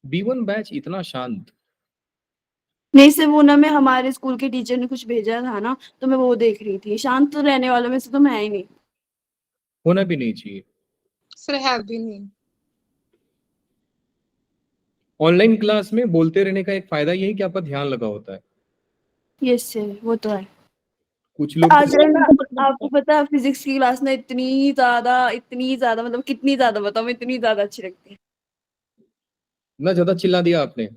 B1 batch इतना शांत। नहीं सिर्फ वो ना, मैं हमारे स्कूल के टीचर ने कुछ भेजा था ना, तो मैं वो देख रही थी। शांत तो रहने वालों में से तो मैं है ही नहीं। होना भी नहीं चाहिए। सर है भी नहीं। ऑनलाइन क्लास में बोलते रहने का एक फायदा ये है कि आपका ध्यान लगा होता है। यस सर, वो तो है। कुछ लोग आजकल ना, आपको पता है फिजिक्स की क्लास ना इतनी ज्यादा मतलब कितनी ज्यादा बताओ, इतनी ज्यादा अच्छी लगती है। ना ज्यादा चिल्ला दिया आपने,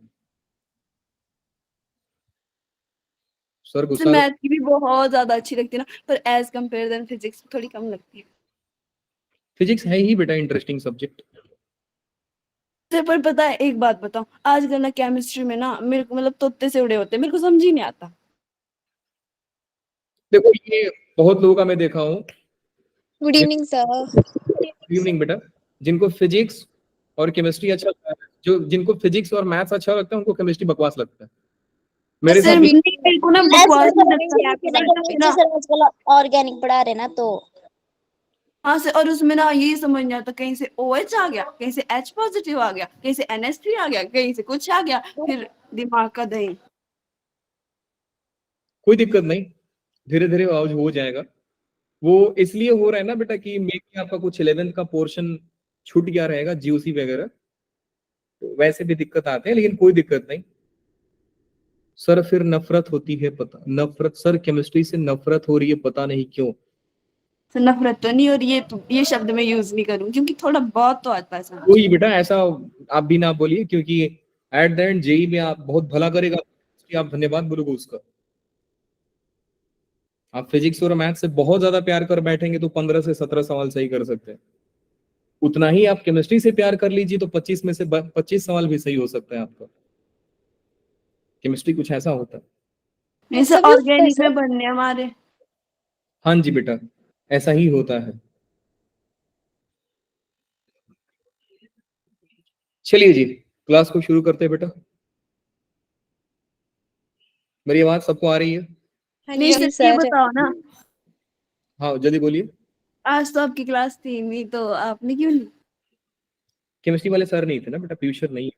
सर गुस्सा। मैथ की भी बहुत ज्यादा अच्छी लगती है ना, पर एज कम्पेयर देन फिजिक्स थोड़ी कम लगती है। फिजिक्स है ही बेटा इंटरेस्टिंग सब्जेक्ट। सर पर पता है, एक बात बताऊं, आजकल ना केमिस्ट्री में ना मेरे को मतलब तोते से उड़े होते हैं, मेरे को समझ ही नहीं आता। देखो ये बहुत लोगों का मैं देखा हूँ। Good evening sir. Good evening बेटा। जिनको फिजिक्स और केमिस्ट्री अच्छा लगता है, जो जिनको फिजिक्स और मैथ्स अच्छा लगता है, उनको केमिस्ट्री बकवास लगता है। मेरे साथ सर भी मेरे को ना बकवास नहीं लगता ना। सर आजकल ऑर्गेनिक पढ़ा रहे ना तो। हाँ सर, और उसमें ना ये समझ नहीं आता, कहीं से OH आ गया, कहीं से H पॉजिटिव आ गया, कहीं से NH3 आ गया, कहीं से कुछ आ गया, फिर दिमाग का दही। कोई दिक्कत नहीं, धीरे धीरे हो जाएगा। वो इसलिए हो रहा है ना बेटा कि मे बी आपका कुछ 11th का पोर्शन छूट गया रहेगा, GOC वगैरह, तो वैसे भी दिक्कत आते हैं, लेकिन कोई दिक्कत नहीं। सर फिर नफरत होती है, पता नफरत, सर केमिस्ट्री से नफरत हो रही है, पता नहीं क्यों। सर नफरत तो नहीं, और ये शब्द मैं यूज नहीं करूँ, क्योंकि थोड़ा बहुत तो आता है सर। वही बेटा, ऐसा आप भी ना बोलिए, क्योंकि एट द एंड जेई में आप बहुत भला करेगा, आप धन्यवाद बोलोगे उसका। आप फिजिक्स और मैथ से बहुत ज्यादा प्यार कर बैठेंगे तो 15 से 17 सवाल सही कर सकते हैं। उतना ही आप केमिस्ट्री से प्यार कर लीजिए तो 25 में से 25 सवाल भी सही हो सकता है आपका। केमिस्ट्री कुछ ऐसा होता है। नहीं सर, ऑर्गेनिक में बनने हमारे। हाँ जी बेटा, ऐसा ही होता है। चलिए जी, क्लास को शुरू करते हैं बेटा। मेरी आवाज सबको आ रही है? नहीं सर, ये बताओ ना, हाँ जल्दी बोलिए। आज तो आपकी क्लास थी नहीं, तो आपने क्यों नहीं? केमिस्ट्री वाले सर नहीं थे ना बेटा, पीयूष सर नहीं।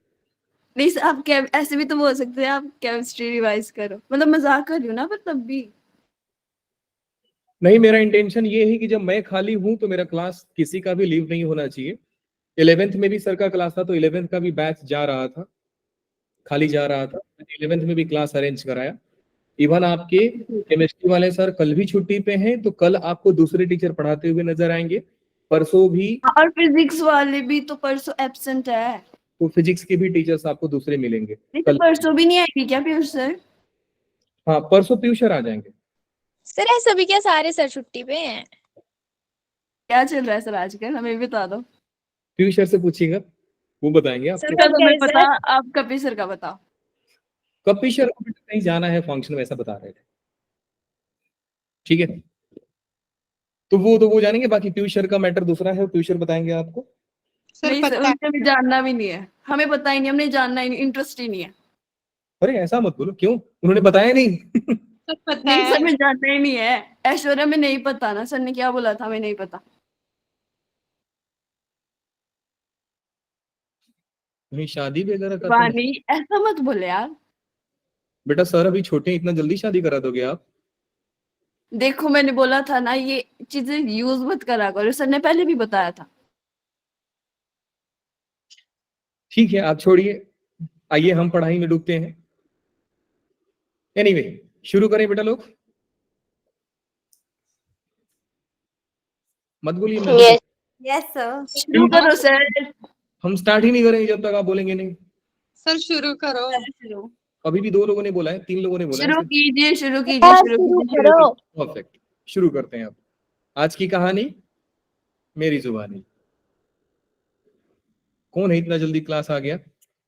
नहीं सर, आप ऐसे भी तो बोल सकते हैं, आप केमिस्ट्री रिवाइज करो, मतलब मजाक कर रही हूँ ना, पर तब भी। नहीं, मेरा इंटेंशन ये है कि जब मैं खाली हूं तो मेरा क्लास किसी का भी लीव नहीं होना चाहिए। 11th में भी सर का क्लास था तो 11th का भी बैच जा रहा था, खाली जा रहा था, 11th में भी क्लास अरेंज कराया। इवन आपके केमिस्ट्री वाले सर कल भी छुट्टी पे हैं, तो कल आपको दूसरे टीचर पढ़ाते हुए नजर आएंगे। परसों भी, और फिजिक्स वाले भी तो परसों एब्सेंट है। तो फिजिक्स के भी टीचर्स आपको दूसरे मिलेंगे नहीं तो कल। परसों भी नहीं आएगी क्या पीयूष सर? हाँ परसों पीयूष सर आ जाएंगे। सर ऐसा भी क्या सारे सर छुट्टी पे हैं? क्या चल रहा है सर आजकल, हमें भी बता दो। पीयूष सर से पूछिएगा, वो बताएंगे आपको। सर का तो हमें पता, आप कपिल सर का बताओ। कपिल सर को कहीं जाना है फंक्शन, वैसा बता रहे थे। ठीक है, तो वो जानेंगे, बाकी पीयूष सर का मैटर दूसरा है, पीयूष सर बताएंगे आपको। नहीं सर, उनसे भी जानना भी नहीं है, हमें पता ही नहीं, हमने जानना ही नहीं, इंटरेस्ट ही नहीं है। अरे ऐसा मत बोलो, क्यों, उन्होंने बताया नहीं? नहीं सर, हमें जानना ही नहीं है। ऐश्वर्या में नहीं पता ना, सर ने क्या बोला था, हमें नहीं पता। कहीं शादी वगैरह का तो नहीं? वानी, ऐसा मत बोले यार। बेटा सर अभी छोटे हैं, इतना जल्दी शादी करा दोगे आप? देखो मैंने बोला था ना, ये चीजें यूज मत करा करो, सर ने पहले भी बताया था। ठीक है, आप छोड़िए, आइए हम पढ़ाई में डूबते हैं। एनीवे, शुरू करें बेटा लोग। मत बोलिए मैं। यस सर, शुरू करो सर। हम स्टार्ट ही नहीं करेंगे जब तक आप बोलेंगे नहीं। सर शुरू करो। शुरू अभी भी 2 लोगों ने बोला है, 3 लोगों ने बोला है। कीजिए, शुरू कीजिए, शुरू कीजिए, शुरू कीजिए। परफेक्ट, शुरू करते हैं अब। आज की कहानी मेरी जुबानी। कौन है इतना जल्दी क्लास आ गया?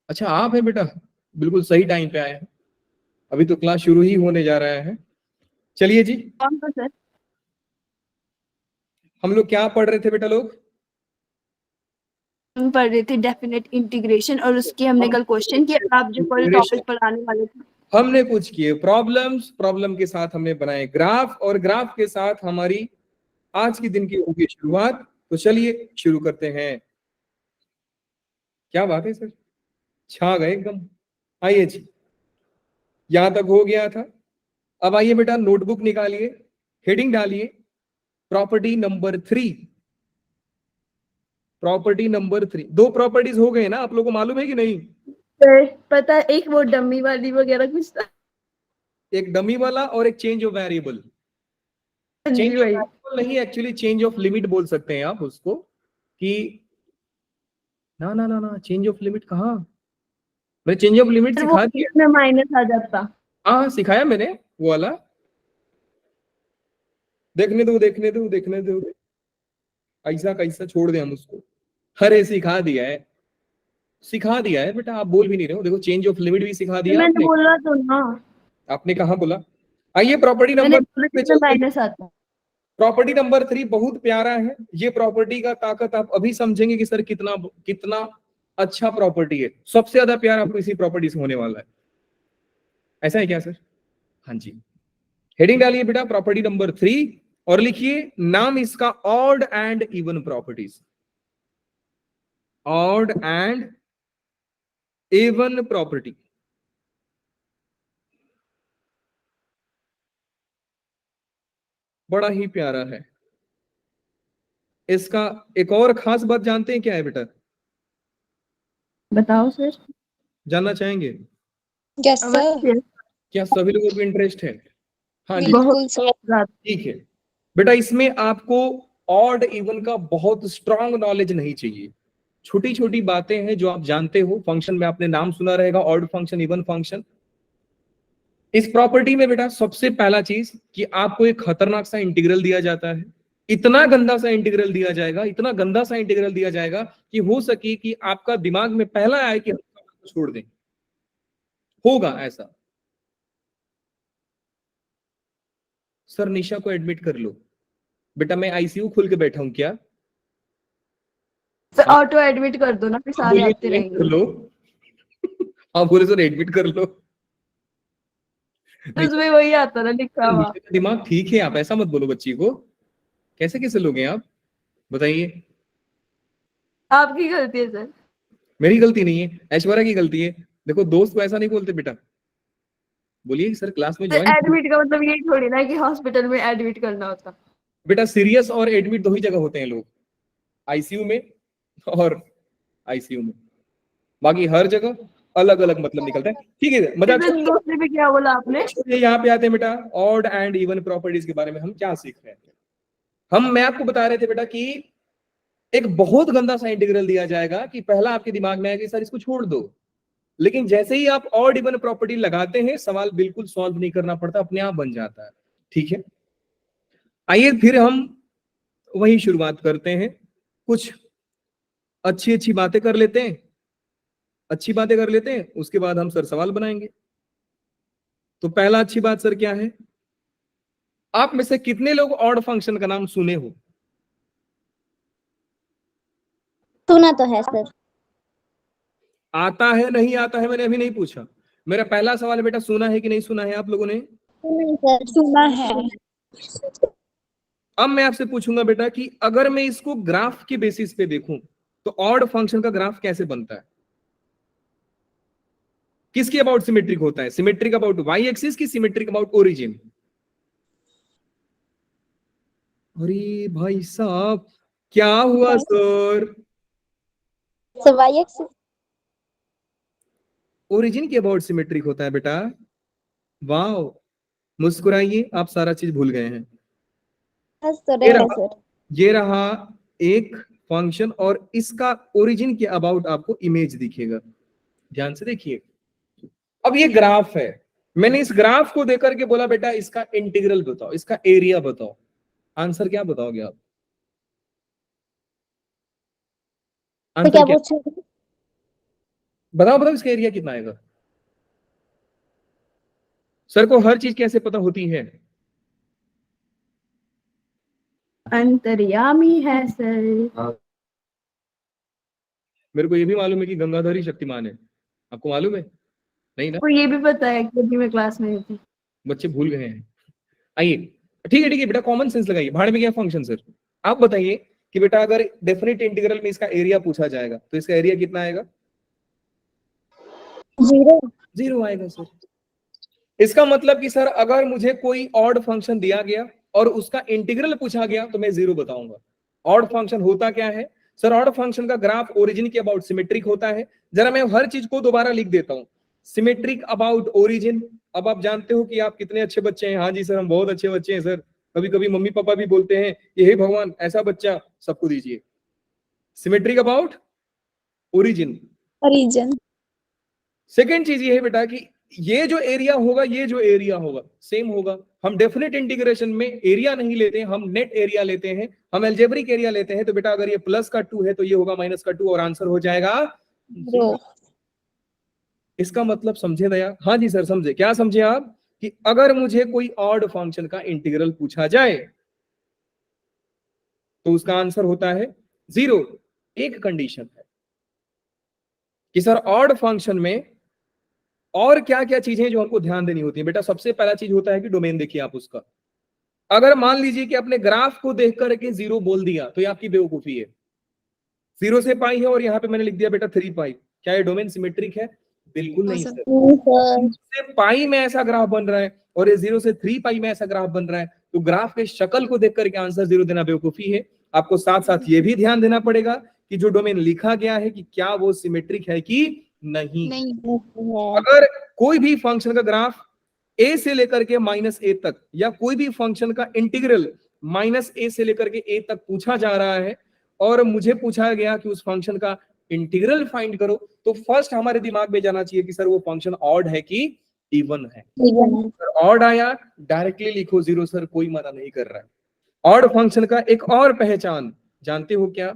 अच्छा आप है बेटा, बिल्कुल सही टाइम पे आए हैं, अभी तो क्लास शुरू ही होने जा रहा है। चलिए जी, कौन सा सर? हम लोग क्या पढ़ रहे थे बेटा लोग? हम पढ़ रहे थे डेफिनेट इंटीग्रेशन, और उसकी हमने कल क्वेश्चन किया, आप जो कल टॉपिक पढ़ाने वाले थे। हमने कुछ किए प्रॉब्लम्स, प्रॉब्लम के साथ हमने बनाए ग्राफ, और ग्राफ के साथ हमारी आज के दिन की होगी शुरुआत। तो चलिए शुरू करते हैं। क्या बात है सर, छा गए एकदम। आइए जी, यहां तक हो गया था। अब आइए बेटा, नोटबुक निकालिए, हेडिंग डालिए property number 3। Property number 3, 2 properties हो गए ना, आप लोगों को मालूम है कि नहीं? सर पता है, एक वो डमी वाली वगैरह कुछ था। एक डमी वाला और एक चेंज ऑफ वेरिएबल। हाँ चेंज जी ऑफ भाई। वेरिएबल नहीं, एक्चुअली चेंज ऑफ लिमिट बोल सकते हैं आप उसको, कि ना ना ना ना, चेंज ऑफ लिमिट कहाँ, मैंने चेंज ऑफ लिमिट सर वो सिखा दिया। इसमें माइनस आ जाता। हाँ सिखाया मैंने वो वाला, देखने दो देखने दो देखने दो, ऐसा कैसा छोड़ दे हम उसको। अरे सिखा दिया है बेटा, आप बोल भी नहीं रहे हो। देखो चेंज ऑफ लिमिट भी सिखा तो दिया मैंने आपने। बोला तो ना, आपने कहाँ बोला? आइए प्रॉपर्टी मैंने नंबर बोला पे इसमें चलते हैं। माइनस आता। प्रॉपर्टी नंबर 3 बहुत प्यारा है। ये प्रॉपर्टी का ताकत आप अभी समझेंगे कि सर कितना कितना अच्छा प्रॉपर्टी है। सबसे ज्यादा प्यार आपको इसी प्रॉपर्टी से होने वाला है। ऐसा है क्या सर? हाँ जी। हेडिंग डालिए बेटा प्रॉपर्टी नंबर 3 और लिखिए नाम इसका odd and even properties. Odd and even property. बड़ा ही प्यारा है। इसका एक और खास बात जानते हैं क्या है बेटा? बताओ सर। जानना चाहेंगे? यस सर, अवश्य। क्या सभी लोगों को इंटरेस्ट है? हाँ जी, बहुत बिल्कुल सर। ज्यादा। ठीक है बेटा। इसमें आपको ऑड इवन का बहुत स्ट्रांग नॉलेज नहीं चाहिए। छोटी छोटी बातें हैं जो आप जानते हो। फंक्शन में आपने नाम सुना रहेगा, ऑड फंक्शन, इवन फंक्शन। इस प्रॉपर्टी में बेटा सबसे पहला चीज कि आपको एक खतरनाक सा इंटीग्रल दिया जाता है। इतना गंदा सा इंटीग्रल दिया जाएगा, इतना गंदा सा इंटीग्रल दिया जाएगा कि हो सके कि आपका दिमाग में पहला आए कि हम छोड़ दें। होगा ऐसा। सर निशा को एडमिट कर लो। बेटा मैं आईसीयू खोल के बैठा हूं क्या? सर आप ऑटो एडमिट कर दो ना, फिर आप सारे बोलिए आते ज्वाइन कर रहेंगे। लो। आप बोले सर एडमिट कर लो। तो उसमें वही आता ना लिखा हुआ। निशा का दिमाग ठीक है, आप ऐसा मत बोलो बच्ची को। कैसे कैसे लोग हैं आप, बताइए। आपकी गलती है सर। मेरी गलती नहीं है, ऐश्वर्या की गलती है। देखो दोस्त को ऐसा नहीं बोलते बेटा। बोलिए कि सर क्लास में सर ज्वाइन। एडमिट का मतलब यही थोड़ी ना कि हॉस्पिटल में एडमिट करना होता। बेटा सीरियस और एडमिट दो ही जगह होते हैं लोग, आईसीयू में और आईसीयू में। बाकी हर जगह अलग अलग मतलब निकलता है। ठीक है मजाक फिर छोड़िए। दूसरे पे क्या बोला आपने? यहाँ पे आते हैं बेटा ऑड एंड इवन प्रॉपर्टीज के बारे में हम क्या सीख रहे हैं। मैं आपको बता रहे थे बेटा कि एक बहुत गंदा सा इंटीग्रल दिया जाएगा कि पहला आपके दिमाग में आएगा सर इसको छोड़ दो। लेकिन जैसे ही आप ऑड इवन प्रॉपर्टी लगाते हैं, सवाल बिल्कुल सॉल्व नहीं करना पड़ता, अपने आप बन जाता है। ठीक है, आइए फिर हम वही शुरुआत करते हैं। कुछ अच्छी अच्छी बातें कर लेते हैं, अच्छी बातें कर लेते हैं, उसके बाद हम सर सवाल बनाएंगे। तो पहला अच्छी बात सर क्या है? आप में से कितने लोग ऑड फंक्शन का नाम सुने हो? सुना तो है सर। आता है नहीं आता है मैंने अभी नहीं पूछा। मेरा पहला सवाल है बेटा, सुना है कि नहीं सुना है आप लोगों ने? नहीं सर, सुना है। अब मैं आपसे पूछूंगा बेटा कि अगर मैं इसको ग्राफ के बेसिस पे देखूं तो ऑड फंक्शन का ग्राफ कैसे बनता है? किसके अबाउट सिमेट्रिक होता है? सिमेट्रिक अबाउट वाई एक्सिस की सिमेट्रिक अबाउट ओरिजिन? अरे भाई साहब क्या हुआ sir? Sir Y axis. Origin के अबाउट सिमेट्रिक होता है बेटा। वाह, मुस्कुराइए, आप सारा चीज भूल गए हैं। सर ये है रहा, सर। ये रहा एक फंक्शन और इसका ओरिजिन के अबाउट आपको इमेज दिखेगा। ध्यान से देखिए। अब ये ग्राफ है, मैंने इस ग्राफ को देकर के बोला बेटा इसका इंटीग्रल बताओ, इसका एरिया बताओ। आंसर क्या बताओगे आप? तो आंसर क्या क्या? पूछ रहे थे? बताओ बताओ इसका एरिया कितना आएगा? सर को हर चीज कैसे पता होती है? अंतर्यामी है सर। मेरे को ये भी मालूम है कि गंगाधर ही शक्तिमान है। आपको मालूम है? नहीं ना? को ये भी पता है कि अभी मैं क्लास में थी। बच्चे भूल गए हैं। आइए ठीक है बेटा, कॉमन सेंस लगाइए। भाड़ में गया फंक्शन सर। आप बताइए कि बेटा अगर डेफिनेट इंटीग्रल में इसका एरिया पूछा जाएगा तो इसका एरिया कितना आएगा? 0 0 आएगा सर। इसका मतलब कि सर अगर मुझे कोई ऑड फंक्शन दिया गया और उसका इंटीग्रल पूछा गया तो मैं 0 बताऊंगा। ऑड फंक्शन होता क्या है सर? ऑड फंक्शन का ग्राफ ओरिजिन के अबाउट सिमेट्रिक होता है। जरा मैं हर चीज को दोबारा लिख देता हूं। Symmetric about origin. अब आप जानते हो कि आप कितने अच्छे बच्चे हैं। हाँ जी सर, हम बहुत अच्छे बच्चे हैं सर। कभी कभी मम्मी पापा भी बोलते हैं कि हे भगवान ऐसा बच्चा सबको दीजिए। Symmetric about origin. origin second चीज ये है बेटा कि ये जो एरिया होगा ये जो एरिया होगा सेम होगा। हम डेफिनेट इंटीग्रेशन में एरिया नहीं लेते, हम नेट एरिया लेते हैं, हम एल्जेब्रिक एरिया लेते हैं। तो बेटा अगर ये प्लस का 2 है तो ये होगा माइनस का 2 और आंसर हो जाएगा 0 इसका मतलब समझे दया? हाँ जी सर समझे। क्या समझे आप? कि अगर मुझे कोई ऑड फंक्शन का इंटीग्रल पूछा जाए तो उसका आंसर होता है 0। एक कंडीशन है कि सर ऑड फंक्शन में और क्या क्या चीजें जो हमको ध्यान देनी होती है। बेटा सबसे पहला चीज होता है कि डोमेन देखिए आप उसका। अगर मान लीजिए कि अपने ग्राफ को देख करके 0 बोल दिया तो ये आपकी बेवकूफी है। 0 से पाई है और यहाँ पे मैंने लिख दिया बेटा 3 पाई। क्या ये डोमेन सिमेट्रिक है? बिल्कुल नहीं सर। सर। sir 0 से पाई में ऐसा ग्राफ बन रहा है और ये 0 से 3 पाई में ऐसा ग्राफ बन रहा है, तो ग्राफ के शक्ल को देख करके आंसर 0 देना बेवकूफी है। आपको साथ साथ ये भी ध्यान देना पड़ेगा कि जो डोमेन लिखा गया है कि क्या वो सिमेट्रिक है कि नहीं। नहीं। अगर कोई भी फंक्शन का ग्राफ a से लेकर के -a तक या कोई भी फंक्शन का इंटीग्रल -a से लेकर के a तक पूछा जा रहा है और मुझे पूछा गया कि उस फंक्शन का इंटीग्रल फाइंड करो, तो फर्स्ट हमारे दिमाग में जाना चाहिए कि सर वो फंक्शन ऑड है कि इवन है। even ऑड आया डायरेक्टली लिखो 0 सर, कोई मना नहीं कर रहा है। ऑड फंक्शन का एक और पहचान जानते हो क्या?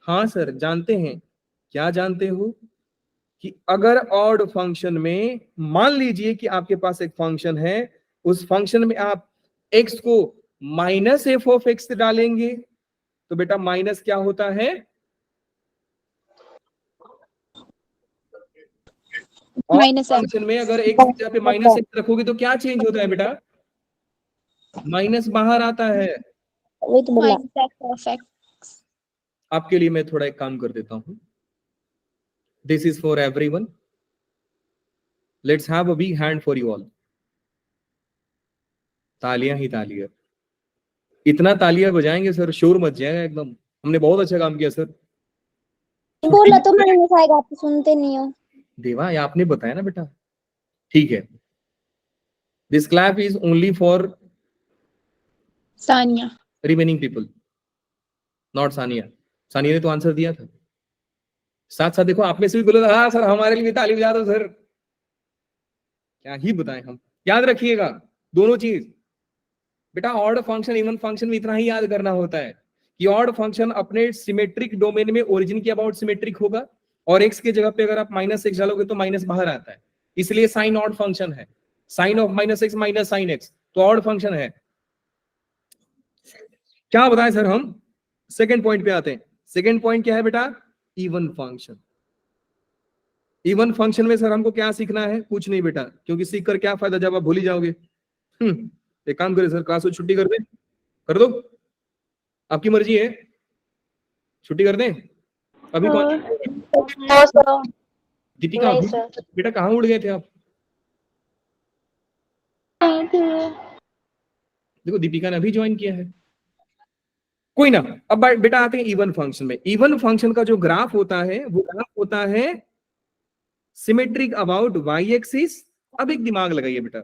हाँ सर जानते हैं। क्या जानते हो? कि अगर ऑड फंक्शन में मान लीजिए कि आपके पास एक फंक्शन है, उस फंक्शन में आप x को -f(x) डालेंगे तो बेटा माइनस क्या होता है? minus f फंक्शन में अगर x की जगह पे -x रखोगे तो क्या चेंज होता है बेटा? माइनस बाहर आता है। वही तो बोला minus f आपके लिए मैं थोड़ा एक काम कर देता हूं। This is for everyone. Let's have a big hand for you all. तालियां ही तालियां। इतना तालियां बजाएंगे सर शोर मच जाएगा एकदम। हमने बहुत अच्छा काम किया सर। बोला तो minus आएगा, आप तो सुनते नहीं हो। देवा ये आपने बताया ना बेटा। ठीक है, this clap is only for Sania remaining people, not Sania. Sania ने तो आंसर दिया था। साथ साथ देखो आप में से भी बोलो हाँ सर हमारे लिए भी ताली बजा दो सर। क्या ही बताएं हम। याद रखिएगा दोनों चीज। बेटा ऑड फंक्शन इवन फंक्शन में इतना ही याद करना होता है कि ऑड फंक्शन अपने सिमेट्रिक डोमेन में ओरिजिन के अबाउट सिमेट्रिक होगा और x के जगह पे अगर आप -x डालोगे तो माइनस बाहर आता है, इसलिए साइन ऑड फंक्शन है। Sine of -x minus sine x तो ऑड फंक्शन है। क्या बताएं सर हम? सेकेंड पॉइंट पे आते हैं। सेकेंड पॉइंट क्या है बेटा? Even function. इवन फंक्शन में सर हमको क्या सीखना है? कुछ नहीं बेटा, क्योंकि सीख कर क्या फायदा जब आप भूल ही जाओगे। एक काम करें सर, क्लास को छुट्टी कर दें? कर दो, आपकी मर्जी है। छुट्टी कर दें? अभी कौन? दीपिका बेटा कहाँ उड़ गए थे आप? देखो दीपिका ने अभी ज्वाइन किया है। कोई ना, अब बेटा आते हैं इवन फंक्शन में। इवन फंक्शन का जो ग्राफ होता है वो ग्राफ होता है सिमेट्रिक अबाउट y एक्सिस। अब एक दिमाग लगाइए बेटा।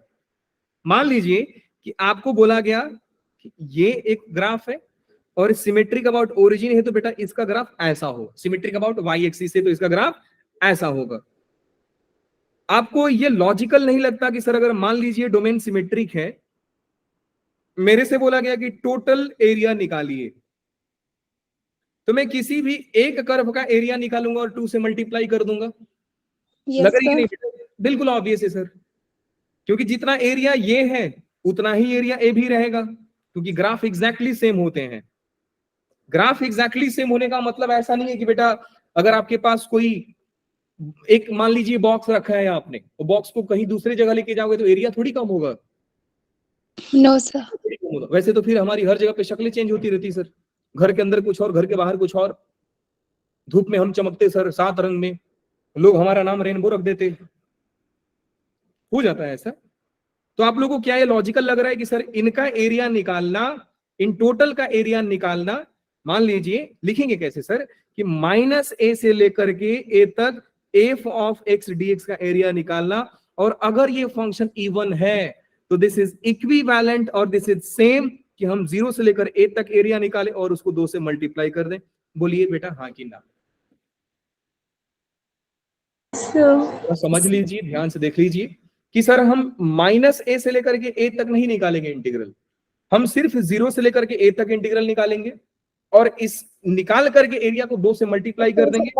मान लीजिए कि आपको बोला गया कि ये एक ग्राफ है और सिमेट्रिक अबाउट ओरिजिन है, तो बेटा इसका ग्राफ ऐसा होगा। सिमेट्रिक अबाउट y एक्सिस है तो इसका ग्राफ ऐसा होगा। आपको ये लॉजिकल नहीं लगता कि सर अगर मान लीजिए डोमेन सिमेट्रिक है, मेरे से बोला गया कि टोटल एरिया निकालिए, तो मैं किसी भी एक कर्व का एरिया निकालूंगा और 2 से मल्टीप्लाई कर दूंगा। लग रही है नहीं बेटा? बिल्कुल ऑब्वियस है सर, क्योंकि जितना एरिया ये है उतना ही एरिया ए भी रहेगा, क्योंकि ग्राफ एग्जैक्टली सेम होते हैं। ग्राफ एग्जैक्टली सेम होने का मतलब ऐसा नहीं है कि बेटा अगर आपके पास कोई एक मान लीजिए बॉक्स रखा है आपने, तो बॉक्स को कहीं दूसरी जगह लेके जाओगे तो एरिया थोड़ी कम होगा। No sir. वैसे तो फिर हमारी हर जगह पे शक्लें चेंज होती रहती सर। घर के अंदर कुछ और, घर के बाहर कुछ और। धूप में हम चमकते सर 7 रंग में, लोग हमारा नाम रेनबो रख देते। हो जाता है ऐसा। तो आप लोगों को क्या ये लॉजिकल लग रहा है कि सर इनका एरिया निकालना, इन टोटल का एरिया निकालना, मान लीजिए लिखेंगे कैसे सर कि -a से लेकर के a तक f ऑफ x dx का एरिया निकालना, और अगर ये फंक्शन इवन है तो दिस इज इक्विवेलेंट और दिस इज सेम कि हम 0 से लेकर a तक एरिया निकालें और उसको 2 से मल्टीप्लाई कर दें। बोलिए बेटा हाँ कि ना। तो समझ लीजिए, ध्यान से देख लीजिए कि सर हम -a से लेकर के a तक नहीं निकालेंगे इंटीग्रल, हम सिर्फ 0 से लेकर के a तक इंटीग्रल निकालेंगे और इस निकाल करके एरिया को 2 से मल्टीप्लाई कर देंगे,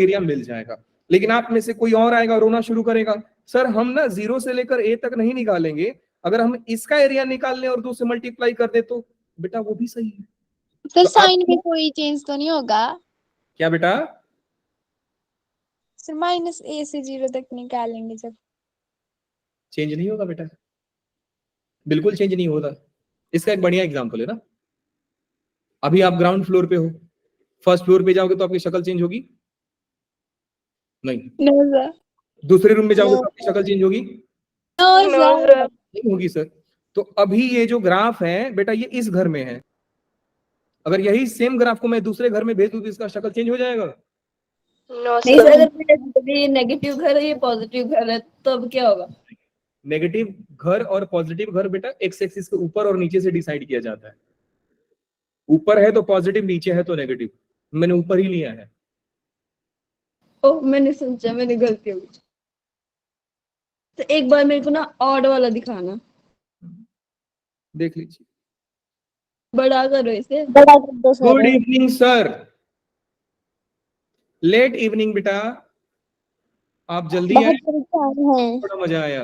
एरिया मिल जाएगा। लेकिन आप में से कोई और आएगा, रोना शुरू करेगा, सर हम ना 0 से लेकर a तक नहीं निकालेंगे, अगर हम इसका एरिया निकाल लें और 2 से मल्टीप्लाई कर दे तो बेटा वो भी सही है। तो तो साइन में कोई चेंज तो नहीं होगा? क्या बेटा? सर -a से 0 तक निकालेंगे जब। चेंज नहीं होगा बेटा, बिल्कुल चेंज नहीं होता। इसका एक बढ़िया एग्जांपल है ना, अभी आप ग्राउंड फ्लोर पे हो, फर्स्ट फ्लोर पे जाओगे तो आपकी शक्ल चेंज होगी? नहीं। No sir. दूसरे रूम में जाओगे तो आपकी शक्ल चेंज होगी? No sir. नहीं होगी सर। तो अभी ये जो ग्राफ है बेटा ये इस घर में है, अगर यही सेम ग्राफ को मैं दूसरे घर में भेज दूं तो इसका शक्ल चेंज हो जाएगा? नहीं सर, अगर ये नेगेटिव घर है, ये पॉजिटिव घर है, तब क्या होगा? नेगेटिव घर और पॉजिटिव घर बेटा एक्स एक्सिस के ऊपर और नीचे से डिसाइड किया जाता है। ऊपर है तो पॉजिटिव, नीचे है तो नेगेटिव। मैंने ऊपर ही लिया है। ओह, मैंने सोचा, मैंने गलती हो गई। तो एक बार मेरे को ना ऑड वाला दिखाना, देख लीजिए। बड़ा करो इसे। बड़ा कर दो sir. Good evening sir, late evening बेटा, आप जल्दी आए, बहुत परेशान हैं। बड़ा मजा आया,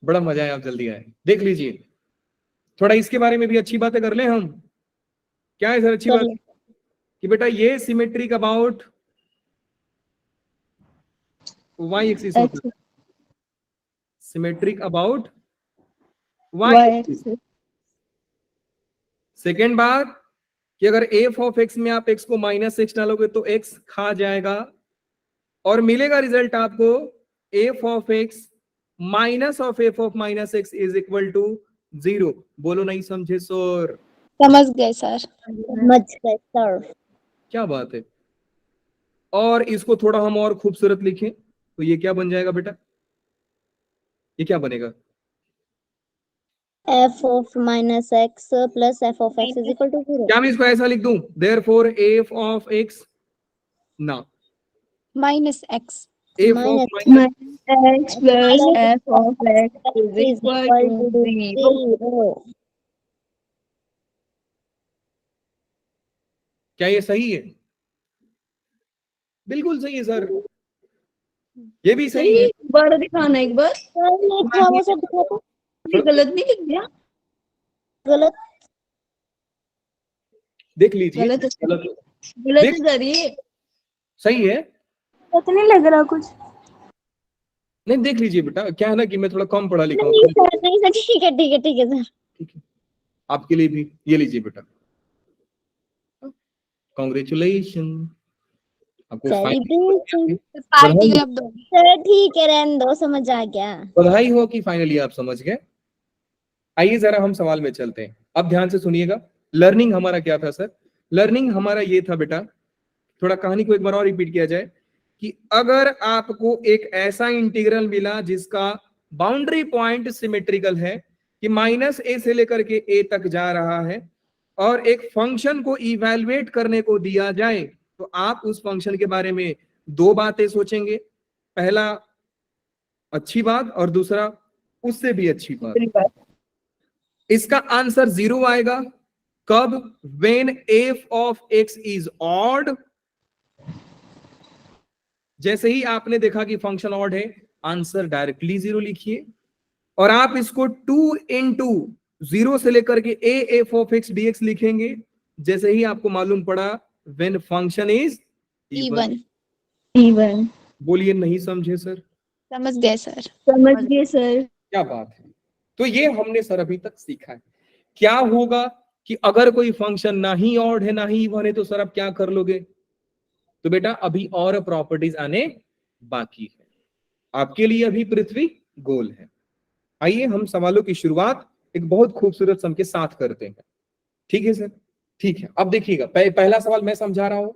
बड़ा मजा आया, आप जल्दी आए। देख लीजिए, थोड़ा इसके बारे में भी अच्छी बातें कर लें हम। क्या है सर अच्छी बात? कि बेटा ये सिमेट्रिक अबाउट y एक्सिस होता है, symmetric about y axis. Second बात कि अगर f ऑफ x में आप x को -x डालोगे तो x खा जाएगा और मिलेगा रिजल्ट आपको f of x minus of f of -x is equal to 0। बोलो नहीं समझे सर? समझ गए सर। समझ गए सर। क्या बात है। और इसको थोड़ा हम और खूबसूरत लिखें तो ये क्या बन जाएगा बेटा? ये क्या बनेगा? f of -x plus f of x is equal to 0। क्या मैं इसको ऐसा लिख दूं, देयरफॉर f ऑफ x ना -x f of x plus f of x is equal to 0। क्या ये सही है? बिल्कुल सही है सर, ये भी सही है। बड़ा दिखाना एक बार। वो सब दिखाओ। ये गलत नहीं लिख दिया? गलत देख लीजिए, गलत देख, है सर, ये सही है। तो नहीं लग रहा कुछ। नहीं देख लीजिए बेटा, क्या है ना कि मैं थोड़ा कम पढ़ा लिखा नहीं हूँ। सर, नहीं सर, ठीक है ठीक है ठीक है सर। ठीक है, आपके लिए भी ये लीजिए बेटा, कॉन्ग्रेचुलेशन, आपको सेलिब्रेशन पार्टी अब दो सर। ठीक है, रहने दो, समझ आ गया। बधाई हो कि फाइनली आप समझ गए। आइए जरा हम सवाल में चलते हैं। अब ध्यान से सुनिएगा, लर्निंग हमारा क्या था सर? लर्निंग हमारा ये था बेटा, थोड़ा कहानी को एक बार और रिपीट किया जाए कि अगर आपको एक ऐसा इंटीग्रल मिला जिसका बाउंड्री पॉइंट सिमेट्रिकल है कि -a से लेकर के a तक जा रहा है और एक फंक्शन को इवैल्यूएट करने को दिया जाए, तो आप उस फंक्शन के बारे में दो बातें सोचेंगे। पहला अच्छी बात और दूसरा उससे भी अच्छी बात। इसका आंसर 0 आएगा कब? When f of x is odd. जैसे ही आपने देखा कि फंक्शन ऑड है, आंसर डायरेक्टली 0 लिखिए और आप इसको 2 इंटू 0 से लेकर के a f of x dx लिखेंगे। जैसे ही आपको मालूम पड़ा व्हेन फंक्शन इज इवन। बोलिए नहीं समझे सर? समझ गए सर। समझ गए सर। क्या बात है। तो ये हमने सर अभी तक सीखा है। क्या होगा कि अगर कोई फंक्शन ना ही ऑड है ना ही इवन है तो सर आप क्या कर लोगे? तो बेटा अभी और प्रॉपर्टीज आने बाकी है। आपके लिए अभी पृथ्वी गोल है। आइए हम सवालों की शुरुआत एक बहुत खूबसूरत सम के साथ करते हैं। ठीक है सर, ठीक है। अब देखिएगा, पहला सवाल मैं समझा रहा हूं,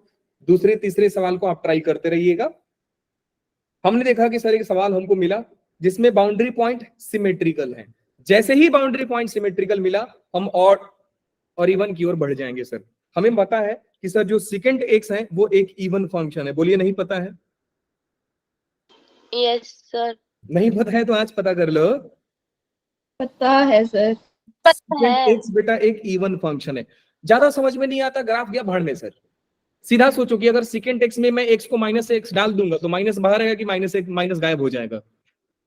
दूसरे तीसरे सवाल को आप ट्राई करते रहिएगा। हमने देखा कि सर एक सवाल हमको मिला जिसमें बाउंड्री पॉइंट सिमेट्रिकल है। जैसे ही बाउंड्री पॉइंट सिमेट्रिकल मिला हम और इवन की ओर बढ़ जाएंगे। सर हमें पता है कि सर जो सेकंड एक्स है वो एक इवन फंक्शन है। बोलिए नहीं पता है? Yes sir. नहीं पता है तो आज पता कर लो। पता है सर। पता है। एक्स बेटा एक इवन फंक्शन है। ज्यादा समझ में नहीं आता, ग्राफ गया भाड़ में। सर सीधा सोचो कि अगर सेकंड एक्स में मैं एक्स को माइनस एक्स डाल दूंगा तो माइनस बाहर आएगा कि माइनस गायब हो जाएगा?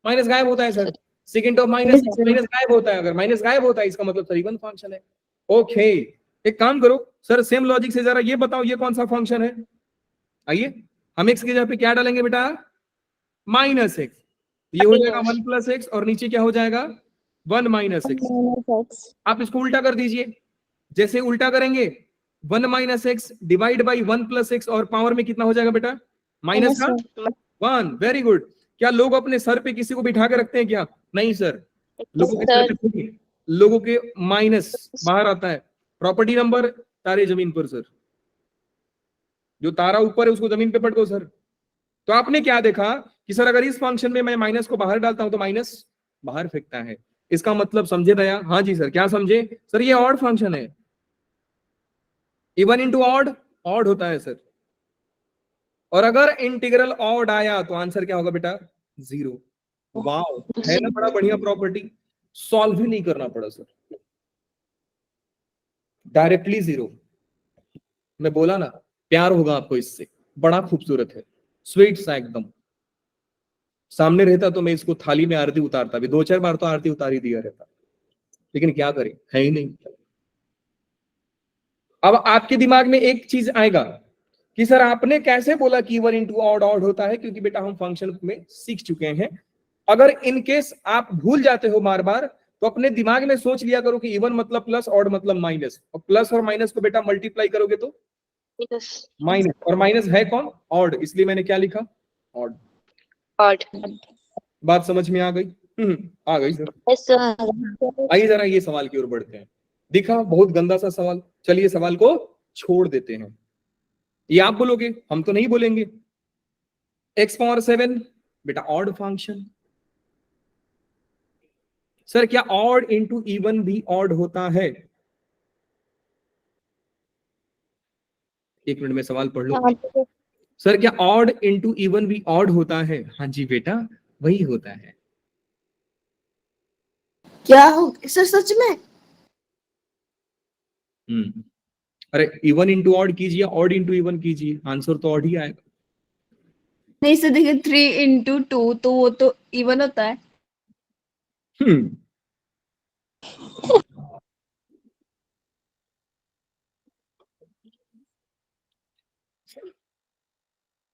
माइनस गायब होता है sir. Second of minus minus गायब होता है। अगर माइनस गायब होता है इसका मतलब सर इवन फंक्शन है। ओके, एक काम करो सर, सेम लॉजिक से जरा ये बताओ ये कौन सा फंक्शन है। आइए हम एक्स की जगह पे क्या डालेंगे बेटा? Minus x. ये हो जाएगा 1 प्लस एक्स और नीचे क्या हो जाएगा? 1 माइनस एक्स। आप इसको उल्टा कर दीजिए। जैसे उल्टा करेंगे 1 minus x divide by 1 plus x और पावर में कितना हो जाएगा बेटा? माइनस का 1। Very good. क्या लोग अपने सर पे किसी को बिठा के रखते हैं क्या? नहीं सर, लोगों के सर पे लोगों के माइनस बाहर आता है। प्रॉपर्टी नंबर तारे जमीन पर सर, जो तारा ऊपर है उसको जमीन पे पटको सर। तो आपने क्या देखा कि सर अगर इस फंक्शन में मैं माइनस को बाहर डालता हूं तो माइनस बाहर फेंकता है। इसका मतलब समझे दया? हाँ जी सर। क्या समझे सर? ये ऑड फंक्शन है। इवन इंटू ऑड, ऑड होता है सर। और अगर इंटीग्रल ऑड आया तो आंसर क्या होगा बेटा? 0। वाओ, है ना बड़ा बढ़िया प्रॉपर्टी। सॉल्व ही नहीं करना पड़ा सर, डायरेक्टली 0। मैं बोला ना, प्यार होगा आपको इससे। बड़ा खूबसूरत है, स्वीट सा एकदम। सामने रहता तो मैं इसको थाली में आरती उतारता भी, 2-4 बार तो आरती उतार ही दिया रहता, लेकिन क्या करें, है ही नहीं। अब आपके दिमाग में एक चीज आएगा कि सर आपने कैसे बोला कि इवन इंटू ऑड ऑड होता है? क्योंकि बेटा हम फंक्शन में सीख चुके हैं। अगर इन केस आप भूल जाते हो बार बार तो अपने दिमाग में सोच लिया करो कि इवन मतलब प्लस, ऑड मतलब माइनस। और प्लस और माइनस को बेटा मल्टीप्लाई करोगे तो माइनस, और माइनस है कौन? ऑड, इसलिए मैंने क्या लिखा? ऑड। ऑड। बात समझ में आ गई? आ गई सर। आइए जरा ये सवाल की ओर बढ़ते हैं। दिखा बहुत गंदा सा सवाल, चलिए सवाल को छोड़ देते हैं। ये आप बोलोगे, हम तो नहीं बोलेंगे। x पावर 7 बेटा ऑड फंक्शन। सर क्या ऑड इंटू इवन भी ऑड होता है? एक मिनट में सवाल पढ़ लो। सर क्या ऑड इंटू इवन भी ऑड होता है? हाँ जी बेटा, वही होता है। क्या हो सर सच में? अरे इवन इंटू ऑड कीजिए, ऑड इंटू इवन कीजिए, आंसर तो ऑड ही आएगा। नहीं सर देखिए 3 इंटू 2 तो वो तो इवन होता है।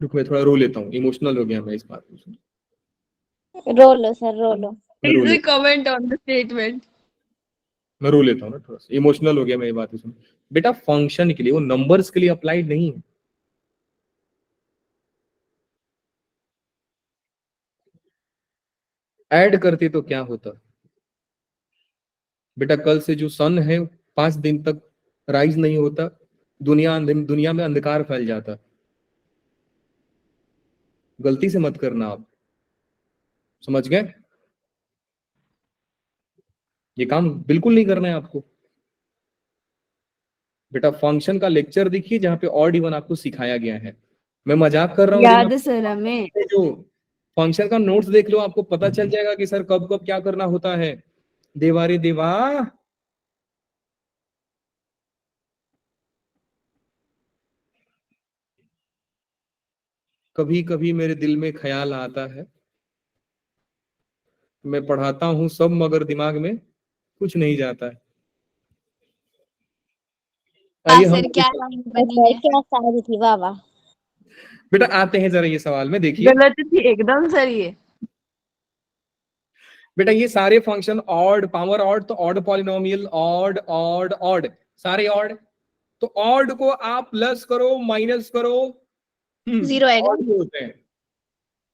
रुको मैं थोड़ा रो लेता हूँ, इमोशनल हो गया मैं इस बात में। रो लो सर, रो लो। Please comment on the statement. मैं रो लेता हूँ ना, थोड़ा सा इमोशनल हो गया मैं ये बात सुन। बेटा फंक्शन के लिए, वो नंबर्स के लिए अप्लाइड नहीं है। ऐड करते तो क्या होता बेटा? कल से जो सन है 5 दिन तक राइज नहीं होता, दुनिया में अंधकार फैल जाता। गलती से मत करना आप, समझ गए? ये काम बिल्कुल नहीं करना है आपको। बेटा फंक्शन का लेक्चर देखिए जहां पे ऑड इवन आपको सिखाया गया है। मैं मजाक कर रहा हूँ याद है सर हमें। जो फंक्शन का नोट्स देख लो, आपको पता चल जाएगा कि सर कब कब क्या करना होता है। देवा रे देवा। कभी कभी मेरे दिल में ख्याल आता है, मैं पढ़ाता हूँ सब मगर दिमाग में कुछ नहीं जाता है। आइए हम क्या शायरी थी, वाह वाह। बेटा आते हैं जरा ये सवाल में, देखिए गलत थी एकदम सर ये। बेटा ये सारे फंक्शन ऑड, पावर ऑड तो odd polynomial, odd odd odd, सारे ऑड। तो ऑड को आप प्लस करो माइनस करो, 0 आएगा। ऑड होते हैं।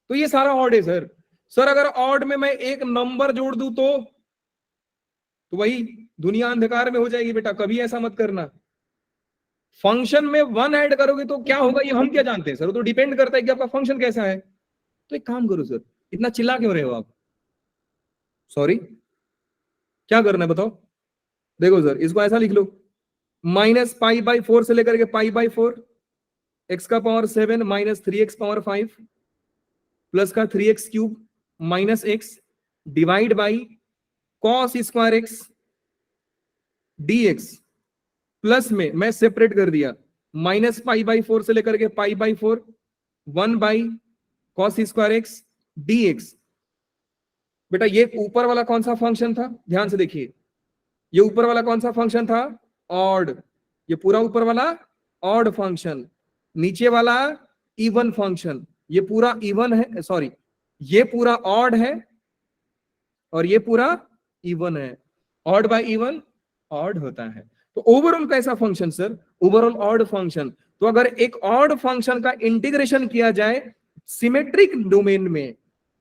तो ये सारा ऑड है सर। सर अगर ऑड में मैं एक नंबर जोड़ दूं तो वही दुनिया अंधकार में हो जाएगी बेटा, कभी ऐसा मत करना। फंक्शन में 1 ऐड करोगे तो क्या होगा ये हम क्या जानते हैं सर, वो तो डिपेंड करता है कि आपका फंक्शन कैसा है। तो एक काम करो सर, इतना चिल्ला क्यों रहे हो आप? सॉरी, क्या करना है बताओ? देखो सर, इसको ऐसा लिख लो, -π/4 से लेकर के π/4, x का पावर 7 -3x पावर 5 प्लस का 3x³ -x divide by cos square x dx plus में मैं सेपरेट कर दिया -π/4 से लेकर के π/4 1/cos स्क्वायर x dx। बेटा ये ऊपर वाला कौन सा फंक्शन था, ध्यान से देखिए, ये ऊपर वाला कौन सा फंक्शन था, ऑड। ये पूरा ऊपर वाला ऑड फंक्शन, नीचे वाला इवन फंक्शन, ये पूरा इवन है, सॉरी ये पूरा ऑड है और ये पूरा इवन है। ऑड बाय इवन ऑड होता है। तो ओवरऑल कैसा function sir, overall odd function. तो अगर एक ऑड फंक्शन का इंटीग्रेशन किया जाए सिमेट्रिक डोमेन में,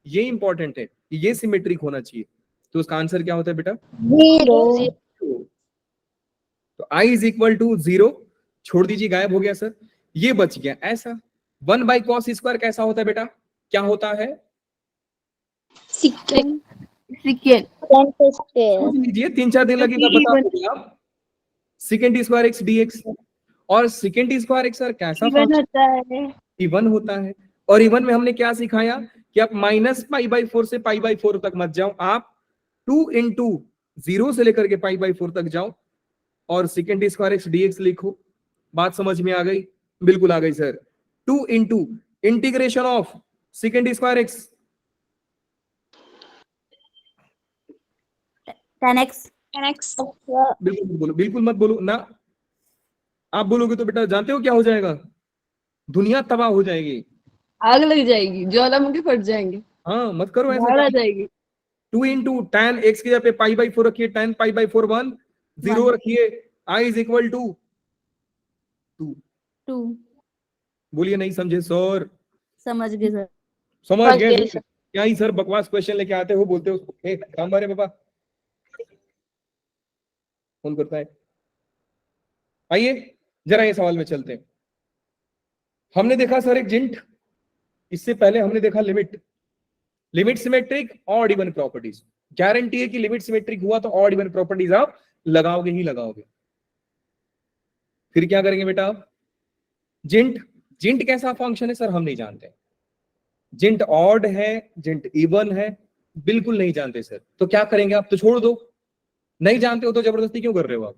ये इंपॉर्टेंट है, ये सिमेट्रिक होना चाहिए। तो उसका आंसर क्या होता है बेटा? 0। तो i इज इक्वल टू 0, छोड़ दीजिए, गायब हो गया सर, ये बच गया ऐसा। 1/cos स्क्वायर कैसा होता है बेटा, क्या होता है? सेकंड सेकेंड सोच लीजिए, 3-4 दिन लगेगा बता दोगे आप। सेकेंड स्क्वायर x dx, और सेकेंड स्क्वायर x सर कैसा इवन होता है। इवन होता है। और इवन में हमने क्या सिखाया कि आप -π/4 से π/4 तक मत जाओ, आप 2 into 0 से लेकर के π/4 तक जाओ और सेकेंड स्क्वायर x dx लिखो। बात समझ में आ गई? बिल्कुल आ गई sir. 2 into integration of second square x 10x। बिल्कुल मत बोलो, बिल्कुल मत बोलो ना। आप बोलोगे तो बेटा जानते हो क्या हो जाएगा, दुनिया तबाह हो जाएगी, आग लग जाएगी, ज्वालामुखी फट जाएंगे, हाँ मत करो बाढ़ आ ऐसा। जाएगी। 2 into tan x की जगह पे π/4 रखिए, tan π/4 1, 0 रखिए, i इज इक्वल टू 2। बोलिए नहीं समझे सर? समझ गए सर। समझ गए गए सर। क्या ही सर बकवास क्वेश्चन लेके आते हो, बोलते हो ए काम बारे पापा फोन करता है। आइए जरा ये सवाल में चलते हैं। हमने देखा सर एक जिंट, इससे पहले हमने देखा limit. Limit symmetric odd even properties, guarantee है कि लिमिट सिमेट्रिक हुआ तो ऑड इवन प्रॉपर्टीज आप लगाओगे ही लगाओगे। फिर क्या करेंगे बेटा आप? जिंट, जिंट कैसा फंक्शन है सर हम नहीं जानते। जिंट ऑड है, जिंट इवन है, बिल्कुल नहीं जानते सर। तो क्या करेंगे आप? तो छोड़ दो, नहीं जानते हो तो जबरदस्ती क्यों कर रहे हो आप?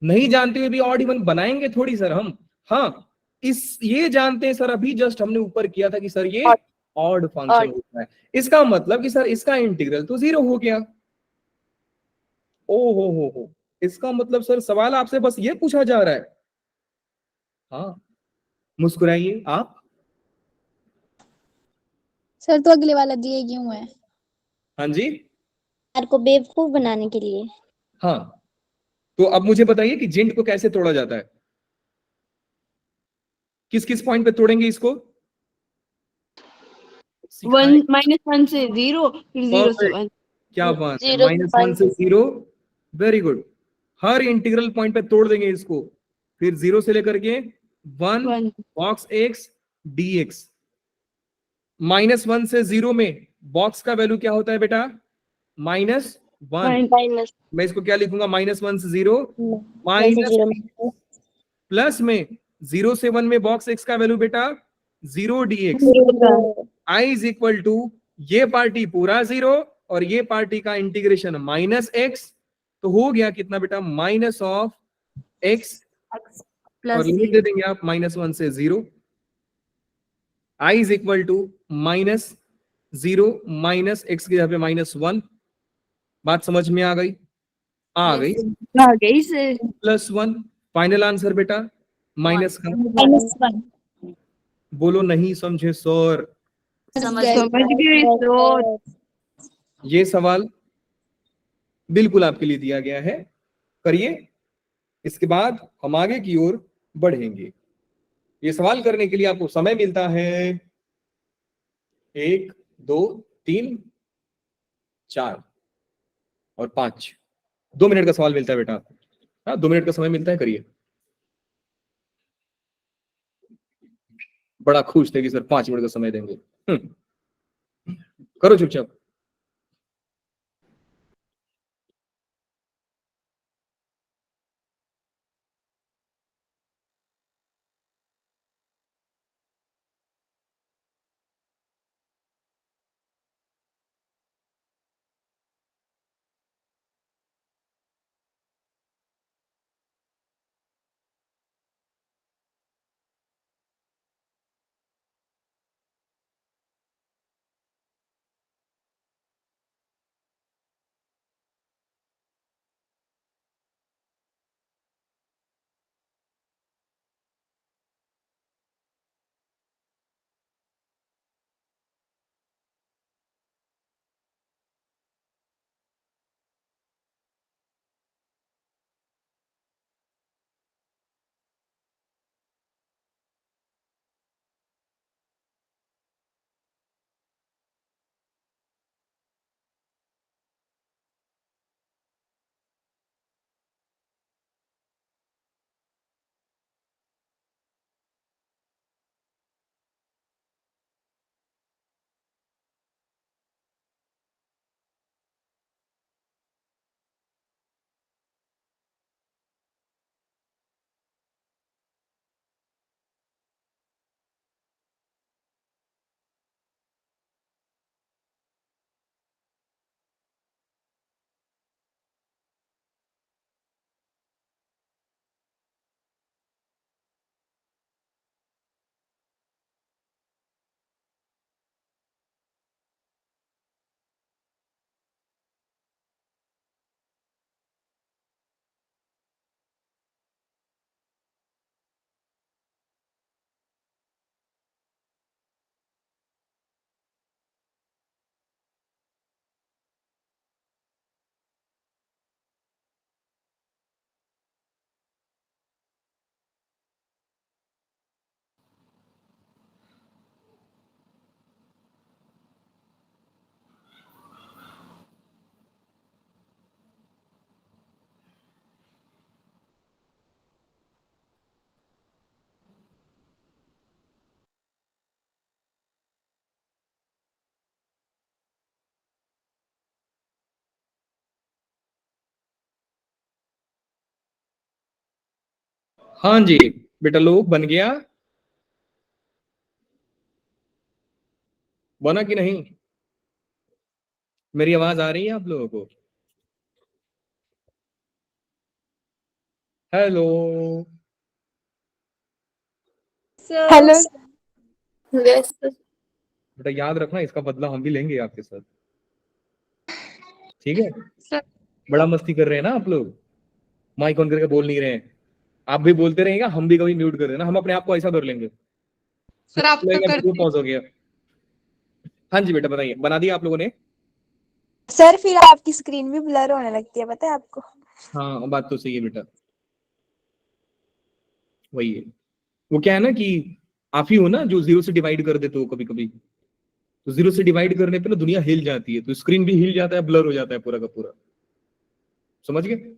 नहीं जानते हुए भी ऑड इवन बनाएंगे थोड़ी सर हम। हाँ इस ये जानते हैं सर, अभी जस्ट हमने ऊपर किया था कि सर ये ऑड फंक्शन होता है, इसका मतलब कि सर इसका इंटीग्रल तो 0 हो गया। ओ हो, इसका मतलब सर सवाल आपसे बस ये पूछा जा रहा है। हाँ मुस्कुराइए आप। सर तो अगले वाला दिए क्यों है? हाँ जी, यार को बेवकूफ बनाने के लिए। हाँ तो अब मुझे बताइए कि जिंट को कैसे तोड़ा जाता है, किस किस पॉइंट पे तोड़ेंगे इसको? 1 से 0, फिर 0 से 1। क्या बात है, 0 -1 से 0, वेरी गुड। हर इंटीग्रल पॉइंट पे तोड़ देंगे इसको, फिर 0 से लेकर के 1 बॉक्स x dx। -1 से 0 में बॉक्स का वैल्यू क्या होता है बेटा? -1। मैं इसको क्या लिखूंगा? -1 से 0 माइनस, प्लस में 0 से 1 में बॉक्स x का वैल्यू बेटा 0 dx। i is equal to ये पार्टी पूरा 0 और ये पार्टी का इंटीग्रेशन -x, तो हो गया कितना बेटा? माइनस ऑफ x, और लिमिट दे देंगे आप -1 से 0। i is equal to -0 minus x की जगह पे -1। बात समझ में आ गई? आ गई से +1। फाइनल आंसर बेटा माइनस का। -1 बोलो नहीं समझे सर? समझ गए तो। ये सवाल बिल्कुल आपके लिए दिया गया है, करिए। इसके बाद हम आगे की ओर बढ़ेंगे। ये सवाल करने के लिए आपको समय मिलता है 1, 2, 3, 4 और 5। 2 मिनट का सवाल मिलता है बेटा आपको। हाँ, 2 मिनट का समय मिलता है, करिए। बड़ा खुश थे कि सर 5 मिनट का समय देंगे। करो चुपचाप। हाँ जी बेटा, लोग बन गया, बना कि नहीं? मेरी आवाज आ रही है आप लोगों को? हेलो। हेलो। यस बेटा याद रखना, इसका बदला हम भी लेंगे आपके साथ, ठीक है? सर बड़ा मस्ती कर रहे हैं ना आप लोग, माइक ऑन करके बोल नहीं रहे हैं। आप भी बोलते रहेगा, हम भी कभी म्यूट कर देना, हम अपने आप को ऐसा धर लेंगे। सर आप तो वीडियो करते पॉज हो गया। हाँ जी बेटा बताइए, बना दिया आप लोगों ने? सर फिर आपकी स्क्रीन भी ब्लर होने लगती है, पता है आपको? हाँ बात तो सही है बेटा, वही है। वो क्या है ना कि आप ही हो ना जो 0 से डिवाइड कर देते हो कभी कभी, तो 0 से डिवाइड करने पे ना दुनिया हिल जाती है, तो स्क्रीन भी हिल जाता है, ब्लर हो जाता है पूरा का पूरा। समझ गए?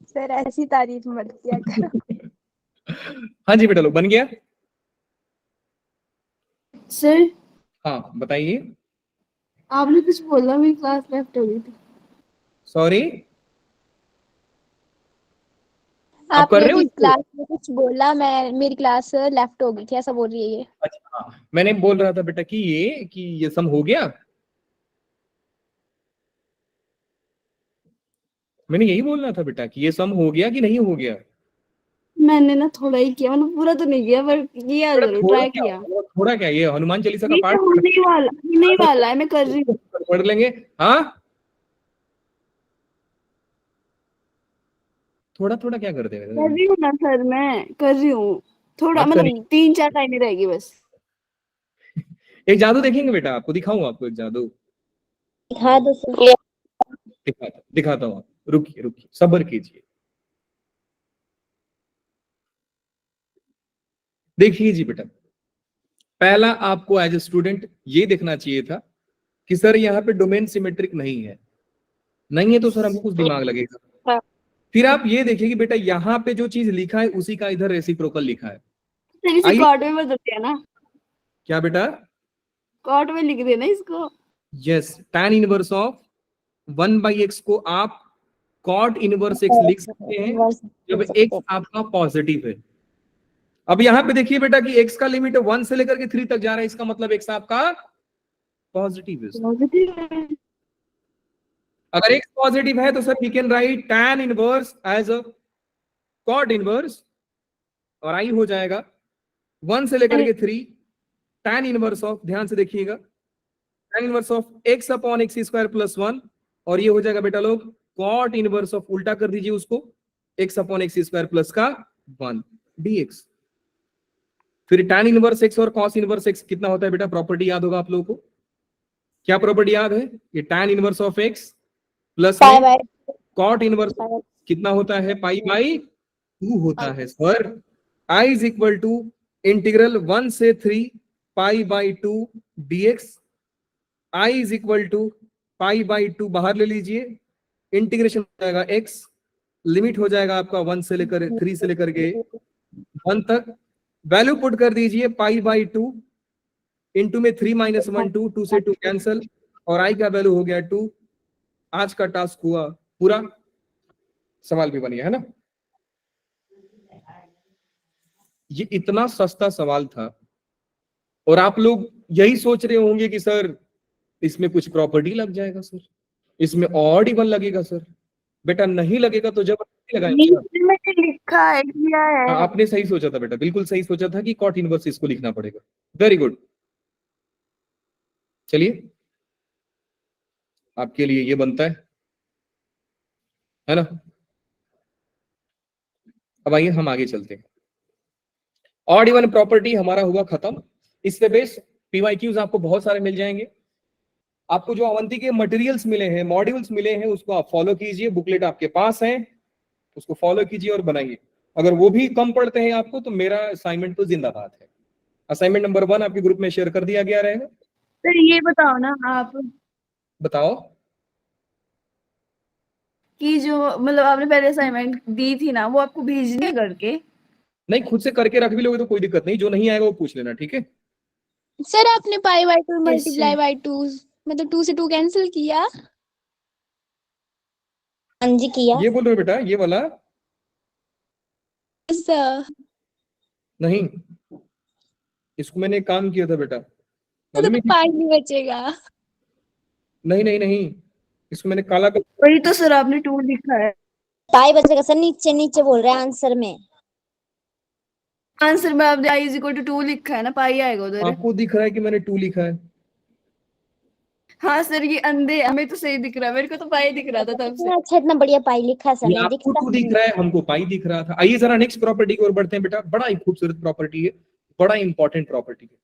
सर ऐसी तारीफ मत किया करो। हाँ जी बेटा, लोग बन गया। सर हाँ बताइए। आपने कुछ बोला, मेरी क्लास लेफ्ट हो गई थी। सॉरी, आप कर आपने रहे हो अभी इसको? क्लास में कुछ बोला, मैं मेरी क्लास लेफ्ट हो गई थी, ऐसा बोल रही है ये। अच्छा हाँ, मैंने बोल रहा था बेटा कि ये सम हो गया। मैंने यही बोलना था बेटा कि ये सम हो गया कि नहीं हो गया। मैंने ना थोड़ा ही किया, मतलब पूरा तो नहीं किया पर किया, बेटा जरूर थोड़ा ट्राई क्या, किया। थोड़ा क्या, ये हनुमान चालीसा का ये पाठ तो होने वाला है, मैं कर रही हूँ। पढ़ लेंगे। हाँ थोड़ा थोड़ा क्या करते कर हैं? रही हूँ ना सर, मैं कर रही हूँ। थोड़ा आप करिए। मतलब 3-4 लाइनें रहेगी बस। एक जादू देखेंगे बेटा, आपको दिखाऊं, आपको एक जादू दिखा दो सर। दिखाता हूँ। रुकिए रुकिए, सब्र कीजिए। देखिए जी बेटा, पहला आपको एज ए स्टूडेंट ये देखना चाहिए था कि सर यहाँ पे डोमेन सिमेट्रिक नहीं है, नहीं है तो सर हमको कुछ दिमाग लगेगा। फिर आप ये देखिए कि बेटा यहाँ पे जो चीज लिखा है उसी का इधर रेसिप्रोकल लिखा है। सर इसे आइए- कॉट में बदल दिया ना, क्या बेटा? कॉट में लिख देना इसको। Yes, tan inverse of 1/x को आप cot इनवर्स x लिख सकते हैं जब x आपका पॉजिटिव है। अब यहाँ पे देखिए बेटा कि x का लिमिट 1 से लेकर के 3 तक जा रहा है, इसका मतलब x आपका पॉजिटिव है। अगर x पॉजिटिव है तो sir we can write tan inverse as a cot inverse, और i हो जाएगा 1 से लेकर के 3 tan इनवर्स ऑफ, ध्यान से देखिएगा, tan inverse of x upon x square plus 1, और ये हो जाएगा बेटा लोग cot इनवर्स ऑफ, उल्टा कर दीजिए उसको, x upon x square plus का 1 dx। फिर tan इनवर्स x और cos इनवर्स x कितना होता है बेटा? प्रॉपर्टी याद होगा आप लोगों को, क्या प्रॉपर्टी याद है? ये tan inverse of x plus cot inverse कितना होता है? पाई बाई 2 होता है sir. I is equal to integral 1 से 3 pi by 2 dx। I is equal to pi by 2 बाहर ले लीजिए, इंटीग्रेशन हो जाएगा x, लिमिट हो जाएगा आपका 1 से लेकर 3 से लेकर के 1 तक, वैल्यू पुट कर दीजिए पाई बाई 2 इंटू में 3 माइनस 1 2, 2 से 2 कैंसल, और i का वैल्यू हो गया 2। आज का टास्क हुआ पूरा, सवाल भी बन गया है ना। ये इतना सस्ता सवाल था, और आप लोग यही सोच रहे होंगे कि सर इसमें कुछ प्रॉपर्टी लग जाएगा, सर इसमें ऑड इवन लगेगा। सर बेटा नहीं लगेगा तो जब लगाएंगे। मैंने लिखा है, किया है। आपने सही सोचा था बेटा, बिल्कुल सही सोचा था कि कॉट इनवर्स इसको लिखना पड़ेगा। वेरी गुड, चलिए आपके लिए ये बनता है ना। अब आइए हम आगे चलते हैं। ऑड इवन प्रॉपर्टी हमारा हुआ खत्म। इससे बेस पीवाईक्यूज आपको बहुत सारे मिल जाएंगे। आपको जो अवंती के मटेरियल्स मिले हैं, मॉड्यूल्स मिले हैं, उसको आप फॉलो कीजिए, बुकलेट आपके पास है, उसको फॉलो कीजिए और बनाइए। अगर वो भी कम पड़ते हैं आपको तो मेरा असाइनमेंट तो जिंदाबाद है। असाइनमेंट नंबर 1 आपके ग्रुप में शेयर कर दिया गया रहेगा। सर ये बताओ ना आप बताओ कि जो मतलब आपने पहले असाइनमेंट दी थी ना, वो आपको भेजनी है करके? नहीं, खुद से करके रख भी लोगे तो कोई दिक्कत नहीं, जो नहीं आएगा वो पूछ लेना, ठीक है। सर आपने पाई by 2 Yes, multiply sir. By 2 मतलब 2 से 2 कैंसिल किया? हाँ जी किया ये बोल रहे हो बेटा, ये वाला सर। नहीं, इसको मैंने काम किया था बेटा, तो मालूम है कि- पाई नहीं बचेगा। नहीं नहीं नहीं, इसको मैंने काला कर... वही तो सर आपने 2 लिखा है। पाई बचेगा सर, नीचे नीचे बोल रहे हैं आंसर में। आंसर में आपने i इज इक्वल टू 2 लिखा है ना, पाई आएगा उधर। आपको दिख रहा है कि मैंने 2 लिखा है? हाँ सर ये अंधे, हमें तो सही दिख रहा है, मेरे को तो पाई दिख रहा था तब से। अच्छा इतना बढ़िया पाई लिखा सर, ये नहीं आपको दिखता। 2 दिख रहा है, हमको पाई दिख रहा था। आइए जरा नेक्स्ट प्रॉपर्टी की ओर बढ़ते हैं बेटा। बड़ा ही खूबसूरत प्रॉपर्टी है, बड़ा इंपॉर्टेंट प्रॉपर्टी है।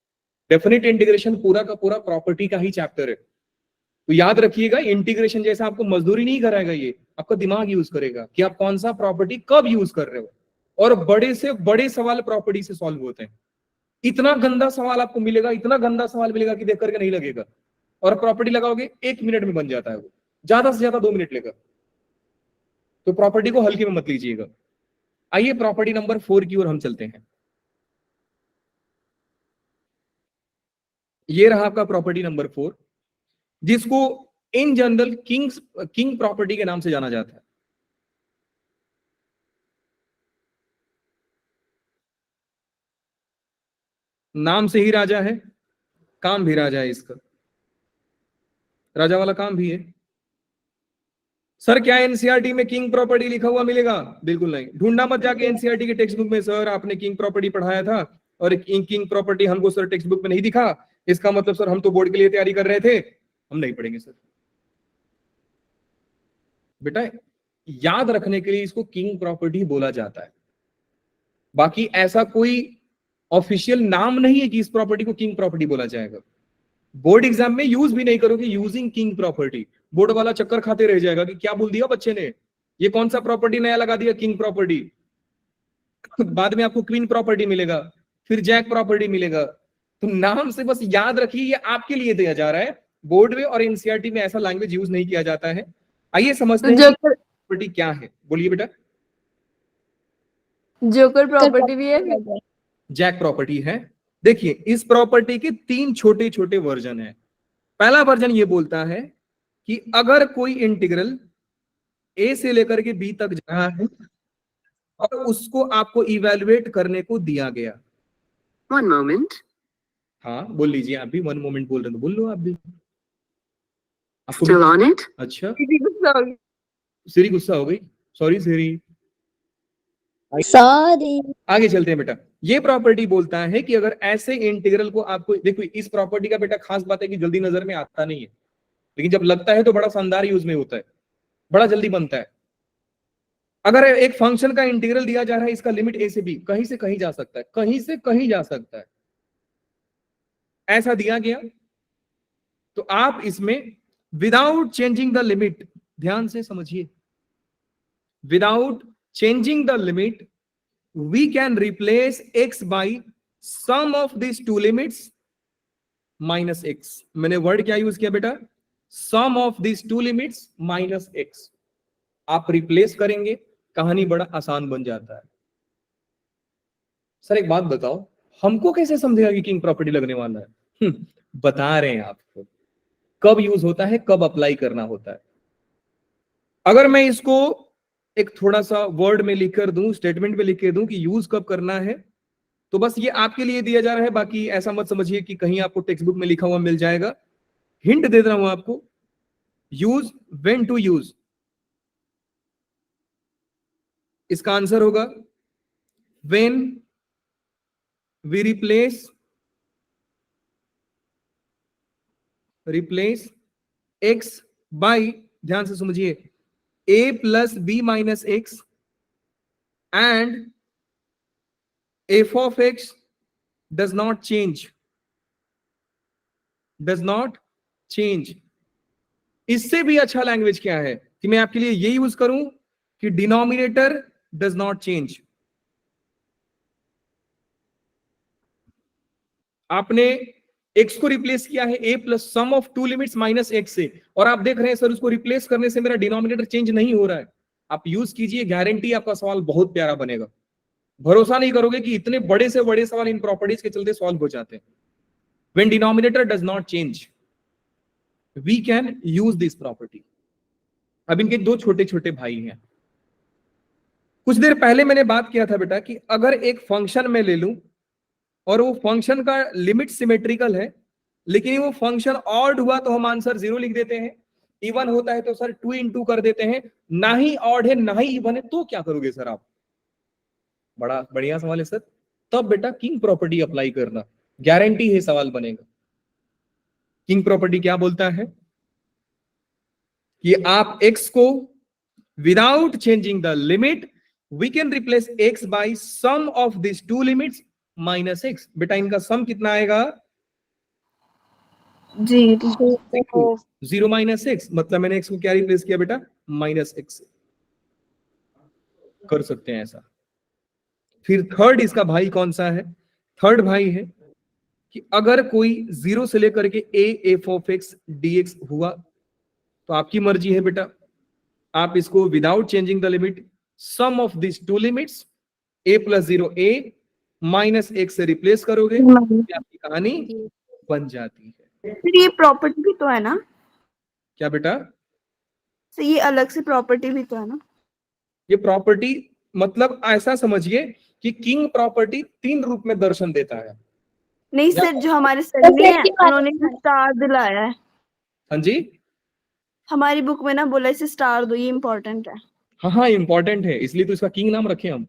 डेफिनेट इंटीग्रेशन पूरा का पूरा प्रॉपर्टी का ही चैप्टर है, तो याद रखिएगा इंटीग्रेशन जैसा आपको मजदूरी नहीं कराएगा, ये आपका दिमाग यूज करेगा कि आप कौन सा प्रॉपर्टी कब यूज कर रहे हो। और बड़े से बड़े सवाल प्रॉपर्टी से सॉल्व होते हैं। इतना गंदा सवाल आपको मिलेगा, इतना गंदा सवाल मिलेगा कि देख करके नहीं लगेगा, और प्रॉपर्टी लगाओगे 1 मिनट में बन जाता है वो, ज्यादा से ज्यादा 2 मिनट लेगा। तो प्रॉपर्टी को हल्के में मत लीजिएगा। आइए प्रॉपर्टी नंबर 4 की ओर हम चलते हैं। ये रहा आपका प्रॉपर्टी नंबर 4, जिसको इन जनरल किंग प्रॉपर्टी के नाम से जाना जाता है। नाम से ही राजा है, काम भी राजा है इसका, राजा वाला काम भी है। सर क्या एनसीईआरटी में किंग प्रॉपर्टी लिखा हुआ मिलेगा? बिल्कुल नहीं, ढूंढना मत जाके एनसीईआरटी के टेक्स्ट बुक में, सर आपने किंग प्रॉपर्टी पढ़ाया था और किंग प्रॉपर्टी हमको सर टेक्स्ट बुक में नहीं दिखा, इसका मतलब सर हम तो बोर्ड के लिए तैयारी कर रहे थे, हम नहीं पढ़ेंगे सर। बेटा याद रखने के लिए इसको किंग प्रॉपर्टी बोला जाता है, बाकी ऐसा कोई ऑफिशियल नाम नहीं है कि इस प्रॉपर्टी को किंग प्रॉपर्टी बोला जाएगा। बोर्ड एग्जाम में यूज भी नहीं करोगे यूजिंग किंग प्रॉपर्टी, बोर्ड वाला चक्कर खाते रह जाएगा कि क्या बोल दिया बच्चे ने, ये कौन सा प्रॉपर्टी नया लगा दिया, किंग प्रॉपर्टी। बाद में आपको क्वीन प्रॉपर्टी मिलेगा, फिर जैक प्रॉपर्टी मिलेगा, तो नाम से बस याद रखिए ये आपके लिए दिया जा रहा है, बोर्ड में और एनसीईआरटी में ऐसा लैंग्वेज यूज नहीं किया जाता है। आइए समझते हैं जोकर प्रॉपर्टी क्या है, बोलिए बेटा। जोकर प्रॉपर्टी भी है क्या? जैक प्रॉपर्टी है। देखिए इस प्रॉपर्टी के 3 छोटे छोटे वर्जन है। पहला वर्जन ये बोलता है कि अगर कोई इंटीग्रल ए से लेकर के बी तक जा रहा है और उसको आपको इवेलुएट करने को दिया गया। 1 moment. हाँ बोल लीजिए, आप भी 1 मोमेंट बोल रहे हो तो बोल लो आप भी। आपको Still on it? अच्छा, गुस्सा हो गई। सीरी गुस्सा हो गई, सॉरी सीरी। सॉरी। आगे चलते हैं बेटा। ये प्रॉपर्टी बोलता है कि अगर ऐसे इंटीग्रल को आपको, देखो इस प्रॉपर्टी का बेटा खास बात है कि जल्दी नजर में आता नहीं है, लेकिन जब लगता है तो बड़ा शानदार यूज में होता है, बड़ा जल्दी बनता है। अगर एक फंक्शन का इंटीग्रल दिया जा रहा है, इसका लिमिट ए से बी, कहीं से कहीं जा सकता है, कहीं से कहीं जा सकता है, ऐसा दिया गया, तो आप इसमें विदाउट चेंजिंग द लिमिट, ध्यान से समझिए, without changing the limit we can replace x by sum of these two limits minus x। मैंने वर्ड क्या यूज किया बेटा? sum of these two limits minus x। आप रिप्लेस करेंगे, कहानी बड़ा आसान बन जाता है। सर एक बात बताओ, हमको कैसे समझेगा कि किंग प्रॉपर्टी लगने वाला है? बता रहे हैं आपको कब यूज होता है, कब अप्लाई करना होता है। अगर मैं इसको एक थोड़ा सा वर्ड में लिख कर दूं, स्टेटमेंट में लिख के दूं कि यूज कब करना है, तो बस ये आपके लिए दिया जा रहा है, बाकी ऐसा मत समझिए कि कहीं आपको टेक्स्ट बुक में लिखा हुआ मिल जाएगा। हिंट दे रहा हूं आपको, यूज व्हेन टू यूज, इसका आंसर होगा when we replace x by, ध्यान से समझिए, a plus b minus x and f of x does not change, does not change। इससे भी अच्छा लैंग्वेज क्या है कि मैं आपके लिए ये यूज करूं कि डिनोमिनेटर डज नॉट चेंज। आपने x को रिप्लेस किया है a plus sum of two limits minus x से, और आप देख रहे हैं सर उसको रिप्लेस करने से मेरा डिनोमिनेटर चेंज नहीं हो रहा है। आप यूज कीजिए, गारंटी आपका सवाल बहुत प्यारा बनेगा। भरोसा नहीं करोगे कि इतने बड़े से बड़े सवाल इन प्रॉपर्टीज के चलते सॉल्व हो जाते हैं। When denominator does not change we can use this property. अब इनके 2 छोटे छोटे भाई हैं। कुछ देर पहले मैंने बात किया था बेटा कि अगर एक फंक्शन में ले लूं और वो फंक्शन का लिमिट सिमेट्रिकल है, लेकिन वो फंक्शन ऑड हुआ तो हम आंसर 0 लिख देते हैं, इवन होता है तो सर 2 into कर देते हैं, ना ही ऑड है ना ही इवन है, तो क्या करोगे सर आप? बड़ा बढ़िया सवाल है सर। तब बेटा किंग प्रॉपर्टी अप्लाई करना, गारंटी है सवाल बनेगा। किंग प्रॉपर्टी क्या बोलता है कि आप x को without changing the limit we can replace x by sum of this two limits minus x। बेटा इनका सम कितना आएगा? जी 0 माइनस x, मतलब मैंने x को क्या रिप्लेस किया बेटा? Minus x। कर सकते हैं ऐसा। फिर थर्ड इसका भाई कौन सा है? थर्ड भाई है कि अगर कोई 0 से लेकर के a f of x dx हुआ तो आपकी मर्जी है बेटा, आप इसको without changing the limit sum of this two limits a plus 0 a minus x से रिप्लेस करोगे, आपकी कहानी बन जाती है। फिर ये प्रॉपर्टी भी तो है ना? क्या बेटा? तो ये अलग से प्रॉपर्टी भी तो है ना? ये प्रॉपर्टी मतलब ऐसा समझिए कि किंग प्रॉपर्टी 3 रूप में दर्शन देता है। नहीं सर, जो हमारे सर ने है उन्होंने स्टार दिलाया है। हाँ जी, हमारी बुक में ना बोला इसे स्टार दो, ये इम्पोर्टेंट है। हाँ हाँ इंपॉर्टेंट है, इसलिए तो इसका किंग नाम रखे हम।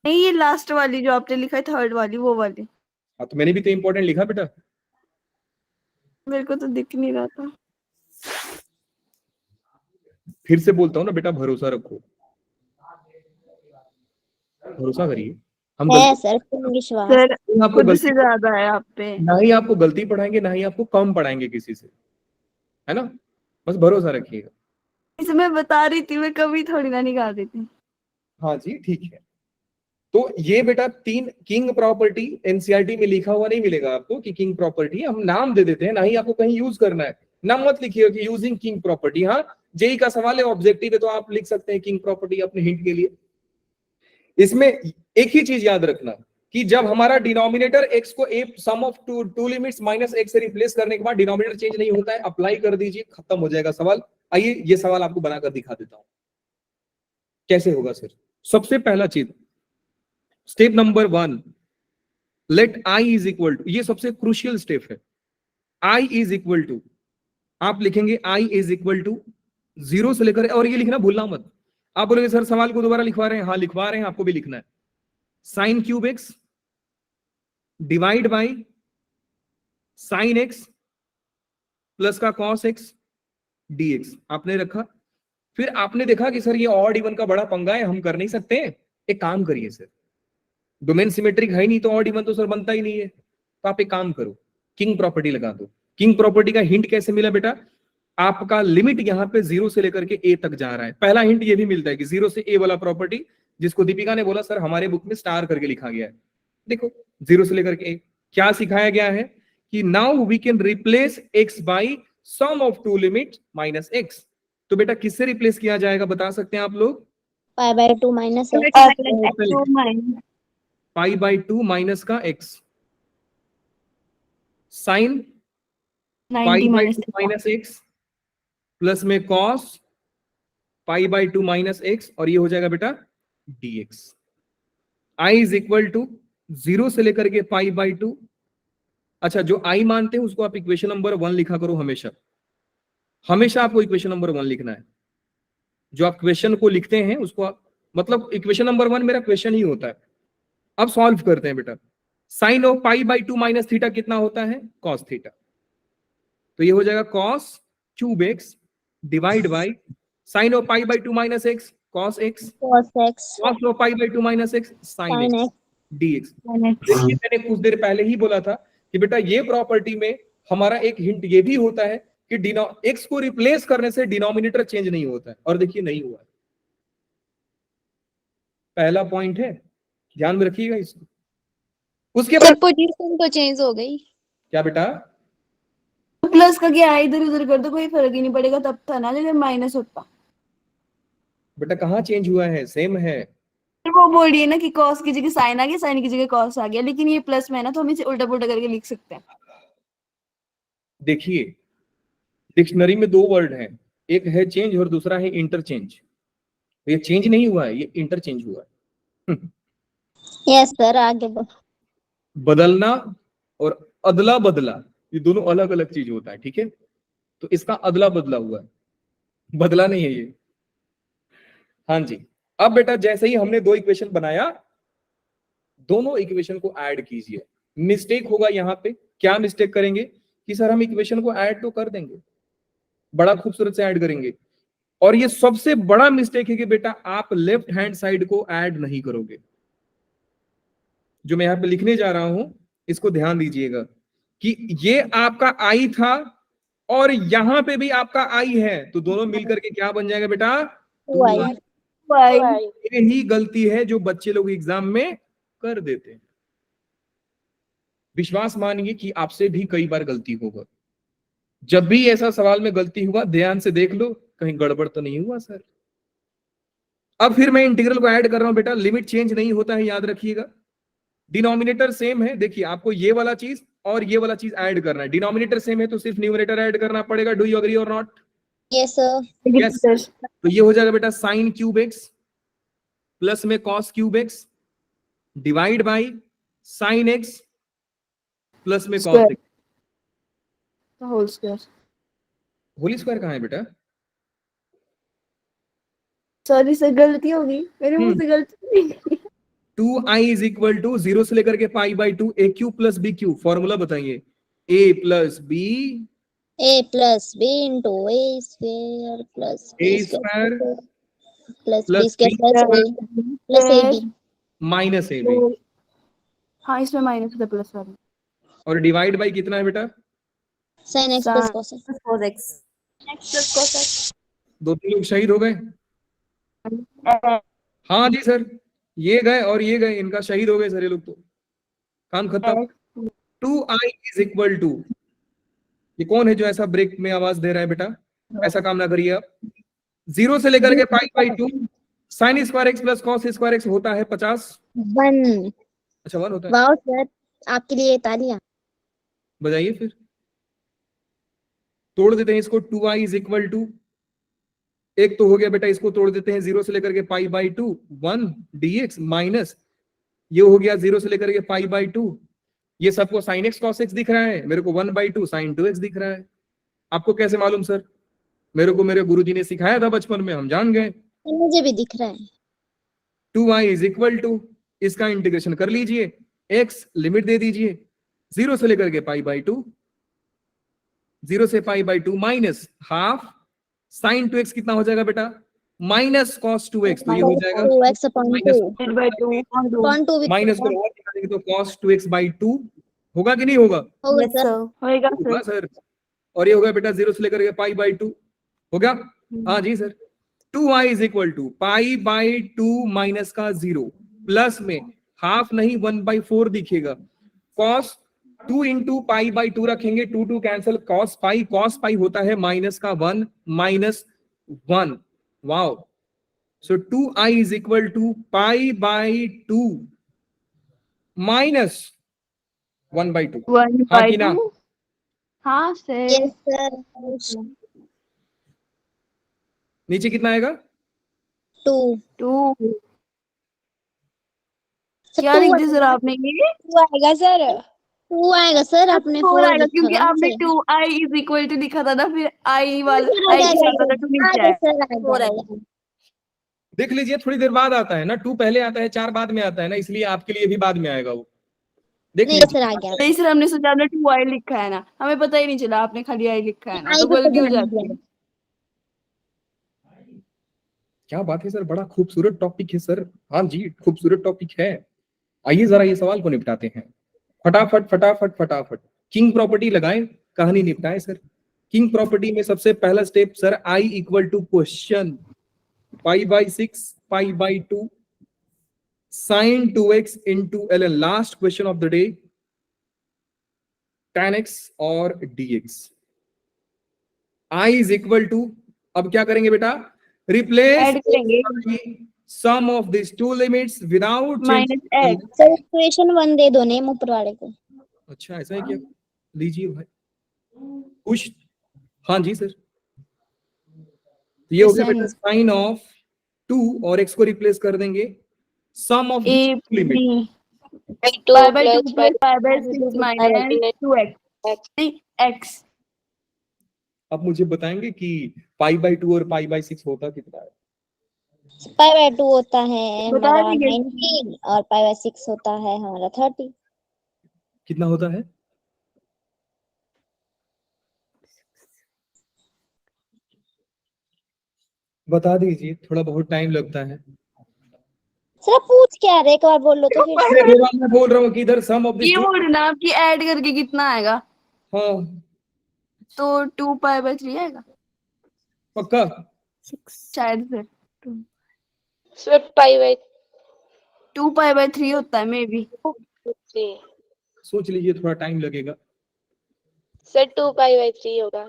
नहीं, ये लास्ट वाली जो आपने लिखा है, थर्ड वाली, वो वाली। हाँ तो मैंने भी तो इंपॉर्टेंट लिखा बेटा। मेरे को तो दिख नहीं रहा था। फिर से बोलता हूँ ना बेटा, भरोसा रखो, भरोसा करिए। हम है सर, पूर्ण विश्वास। सर आपको खुद गलती से ज्यादा है आप पे। ना ही आपको गलती पढ़ाएंगे ना ही आपको कम पढ़ाएंगे किसी से, है ना? बस भरोसा रखिएगा। इसे मैं बता रही थी, मैं कभी थोड़ी ना निकाल देती। हाँ जी ठीक है। तो ये बेटा तीन किंग प्रॉपर्टी एनसीईआरटी में लिखा हुआ नहीं मिलेगा आपको कि किंग प्रॉपर्टी, हम नाम दे देते हैं, ना ही आपको कहीं यूज करना है, नाम मत लिखिएगा कि यूजिंग किंग प्रॉपर्टी। हाँ, जेई का सवाल है, ऑब्जेक्टिव है, तो आप लिख सकते हैं किंग प्रॉपर्टी अपने हिंट के लिए। इसमें एक ही चीज याद रखना कि जब हमारा डिनोमिनेटर x को a sum of two limits minus x से रिप्लेस करने के बाद डिनोमिनेटर चेंज नहीं होता है, अप्लाई कर दीजिए, खत्म हो जाएगा सवाल। आइए ये सवाल आपको बनाकर दिखा देता हूं कैसे होगा सर। सबसे पहला चीज, step number 1, let i is equal to, ये सबसे क्रूशियल स्टेप है, i इज इक्वल टू, आप लिखेंगे i इज इक्वल टू 0 से लेकर, और ये लिखना भूलना मत। आप बोलेंगे सर सवाल को दोबारा लिखवा रहे हैं, हाँ लिखवा रहे हैं, आपको भी लिखना है। Sign cube x divide by sine x plus का कॉस एक्स डीएक्स आपने रखा। फिर आपने देखा कि सर ये ऑड इवन का बड़ा पंगा है, हम कर नहीं सकते, एक काम करिए सर, डोमेन सिमेट्रिक है नहीं तो ऑड इवन तो सर बनता ही नहीं है, तो आप एक काम करो, किंग प्रॉपर्टी लगा दो। किंग प्रॉपर्टी का हिंट कैसे मिला बेटा, आपका लिमिट यहां पे 0 से लेकर के a तक जा रहा है। पहला हिंट ये भी मिलता है कि 0 से a वाला प्रॉपर्टी, जिसको दीपिका ने बोला सर हमारे बुक में स्टार करके लिखा गया है, देखो 0 से लेकर के a, क्या सिखाया गया है कि now we can replace x by sum of two limit minus x। तो बेटा किससे रिप्लेस किया जाएगा बता सकते हैं आप लोग? Pi by 2 minus pi by 2 minus का x, sine pi by 2 minus x plus में cos pi by 2 minus x, और ये हो जाएगा बेटा dx। i is equal to 0 से लेकर के पाई बाई 2। अच्छा, जो i मानते हैं उसको आप इक्वेशन नंबर 1 लिखा करो, हमेशा हमेशा आपको इक्वेशन नंबर 1 लिखना है। जो आप क्वेश्चन को लिखते हैं उसको मतलब इक्वेशन नंबर 1 मेरा क्वेश्चन ही होता है। अब सॉल्व करते हैं बेटा, sine of pi by 2 minus theta कितना होता है? Cos theta. तो ये हो जाएगा cos cube x divide by sine of pi by 2 minus x cos x, cos of pi by 2 minus x sine x dx. देखिए मैंने कुछ देर पहले ही बोला था कि बेटा ये प्रॉपर्टी में हमारा एक हिंट ये भी होता है कि एक्स को रिप्लेस करने से डिनोमिनेटर चेंज नहीं होता है, और देखिए नहीं हुआ है। पहला पॉइंट है, ध्यान में रखिएगा इसको। उसके बाद पोजीशन तो चेंज हो गई। क्या बेटा? प्लस का क्या है, इधर उधर कर दो, कोई फर्क ही नहीं पड़ेगा, तब था ना जब माइनस होता। बेटा कहाँ चेंज हुआ है, सेम है। फिर वो बोल रही है ना कि कॉस की जगह साइन आ गया, साइन की जगह कॉस आ गया, लेकिन ये प्लस में है ना, तो हम इसे उल्टा पुल्टा करके लिख सकते हैं। देखिए डिक्शनरी में 2 वर्ड हैं, एक है चेंज और दूसरा है इंटरचेंज। ये चेंज नहीं हुआ है, ये इंटरचेंज हुआ है। यस सर, आगे बढ़ो। बदलना और अदला बदला ये दोनों अलग अलग चीज होता है, ठीक है? तो इसका अदला बदला हुआ है, बदला नहीं है ये। हाँ जी, अब बेटा जैसे ही हमने 2 इक्वेशन बनाया, दोनों इक्वेशन को ऐड कीजिए। मिस्टेक होगा यहाँ पे, क्या मिस्टेक करेंगे कि सर हम इक्वेशन को ऐड तो कर देंगे, बड़ा खूबसूरत से ऐड करेंगे, और ये सबसे बड़ा मिस्टेक है कि बेटा आप लेफ्ट हैंड साइड को ऐड नहीं करोगे। जो मैं यहां पे लिखने जा रहा हूं इसको ध्यान दीजिएगा कि ये आपका आई था और यहां पे भी आपका आई है, तो दोनों मिलकर के क्या बन जाएगा बेटा? यही गलती है जो बच्चे लोग एग्जाम में कर देते हैं। विश्वास मानिए कि आपसे भी कई बार गलती होगा। जब भी ऐसा सवाल में गलती हुआ ध्यान से देख लो, कहीं गड़बड़ तो नहीं हुआ सर। अब फिर मैं इंटीग्रल को ऐड कर रहा हूं बेटा, लिमिट चेंज नहीं होता है, याद रखिएगा। डिनोमिनेटर सेम है, देखिए आपको ये वाला चीज और ये वाला चीज ऐड करना है। डिनोमिनेटर सेम है तो सिर्फ न्यूमरेटर ऐड करना पड़ेगा। Do you agree or not? Yes sir. Yes. तो ये हो जाएगा बेटा साइन क्यूब एक्स प्लस में cos cube x divide by sine x plus में cos x whole square. Whole square कहाँ है बेटा? सॉरी सर, गलती होगी मेरे मुंह से, गलती नहीं। 2i इज इक्वल टू 0 से लेकर के pi by 2 a cube plus b cube. Formula बताइए। a plus b into a square plus a square plus plus b square plus ab minus ab। हाँ, इसमें माइनस होता है प्लस वाला। और डिवाइड बाई कितना है बेटा? sin x plus cos x plus cos x। 2-3 लोग शहीद हो गए। हाँ जी सर, ये गए और ये गए, इनका शहीद हो गए सर ये लोग, तो काम खत्म। 2i इज इक्वल टू, ये कौन है जो ऐसा ब्रेक में आवाज दे रहा है बेटा? ऐसा काम ना करिए आप। 0 से लेकर के pi by 2 sine square x plus cos square x होता है 50। 1। अच्छा 1 होता है, वाह सर, आपके लिए तालियां। बजाइए फिर, तोड़ देते हैं इसको। 2i इज इक्वल टू, एक तो हो गया बेटा, इसको तोड़ देते हैं 0 से लेकर के पाई बाई 2 1 dx माइनस ये हो गया 0 से लेकर के पाई बाई 2, ये सबको साइन एक्स कॉस एक्स दिख रहा है, मेरे को 1/2 साइन 2x दिख रहा है। आपको कैसे मालूम सर? मेरे को मेरे गुरुजी ने सिखाया था बचपन में, हम जान गए। मुझे भी दिख रहा है। 2i इज इक्वल टू, इसका इंटीग्रेशन कर लीजिए, x लिमिट दे दीजिए 0 से लेकर के पाई बाई 2, 0 से पाई by 2 minus half sine 2x कितना हो जाएगा बेटा? माइनस कॉस 2x, तो ये हो जाएगा 2x upon 2 माइनस को और निकालेंगे तो कॉस 2x बाई 2 होगा कि नहीं होगा? होगा सर। होगा सर। और ये होगा बेटा 0 से लेकर के पाई बाई 2 हो गया। हाँ जी sir. 2i is equal to pi by 2 minus का 0 प्लस में हाफ नहीं 1/4 दिखेगा, कॉस 2 इंटू पाई बाई 2 रखेंगे, 2 2 कैंसिल, कॉस पाई होता है माइनस का 1 minus 1। Wow, so 2i is equal to pi by 2 minus 1/2। हाँ कि ना? हाँ सर। Yes sir. नीचे कितना आएगा? 2 2 सर, क्या लिख दिया सर आपने? ये 2 आएगा सर। 2 आएगा सर, आपने 4 4 आएगा लिखा क्योंकि था आपने मुझे। 2i इज इक्वल टू लिखा था ना, फिर i वाला i आ के साथ वाला 2 नीचे जाएगा आया। सर, आ जाएगा। देख लीजिए, थोड़ी देर बाद आता है ना, 2 पहले आता है, 4 बाद में आता है ना, इसलिए आपके लिए भी बाद में आएगा वो, देख नहीं लीजिए। सर, आ गया। नहीं सर, हमने सोचा आपने 2i लिखा है ना, हमें पता ही नहीं चला आपने खाली i लिखा है ना, तो आई गलती हो ध्यान जाती दिया। है। क्या बात है सर, बड़ा खूबसूरत टॉपिक है सर। हाँ जी, खूबसूरत टॉपिक है। आइए जरा ये सवाल को निपटाते हैं फटाफट फटाफट फटाफट। किंग प्रॉपर्टी लगाएं, कहानी निपटाएं सर। किंग प्रॉपर्टी में सबसे पहला step sir, i equal to question pi by 6 pi by 2 sine 2x into ln, last question of the day, tan x और dx। i is equal to, अब क्या करेंगे बेटा? रिप्लेस ऐड करेंगे sum of this two limits without minus x। Sir equation 1 दे दो name ऊपर वाले को। अच्छा ऐसा है क्या? लीजिए भाई खुश। हाँ जी सर, ये हो गया बेटा साइन ऑफ 2 और x को रिप्लेस कर देंगे sum of a limit. by 2 pi by 2 plus plus pi by 6 minus 2x नहीं x। अब मुझे बताएंगे कि पाई बाई 2 और पाई बाई 6 होता कितना है? पाई बाय 2 होता है बता हमारा दीजिए। 19 और पाई बाय 6 होता है हमारा 30। कितना होता है? बता दीजिए, थोड़ा बहुत टाइम लगता है। सर आप पूछ क्या रहे, एक बार बोल लो तो फिर। मैं बोल रहा हूँ कि इधर सम ऑफ दिस ये बोल ना आपकी ऐड करके कितना आएगा, हाँ तो 2 pi by 3 आएगा पक्का। शायद से। sir pi by 2 pi by 3 होता है मे बी। 3 सोच लीजिए, थोड़ा टाइम लगेगा। sir 2 pi by 3 होगा।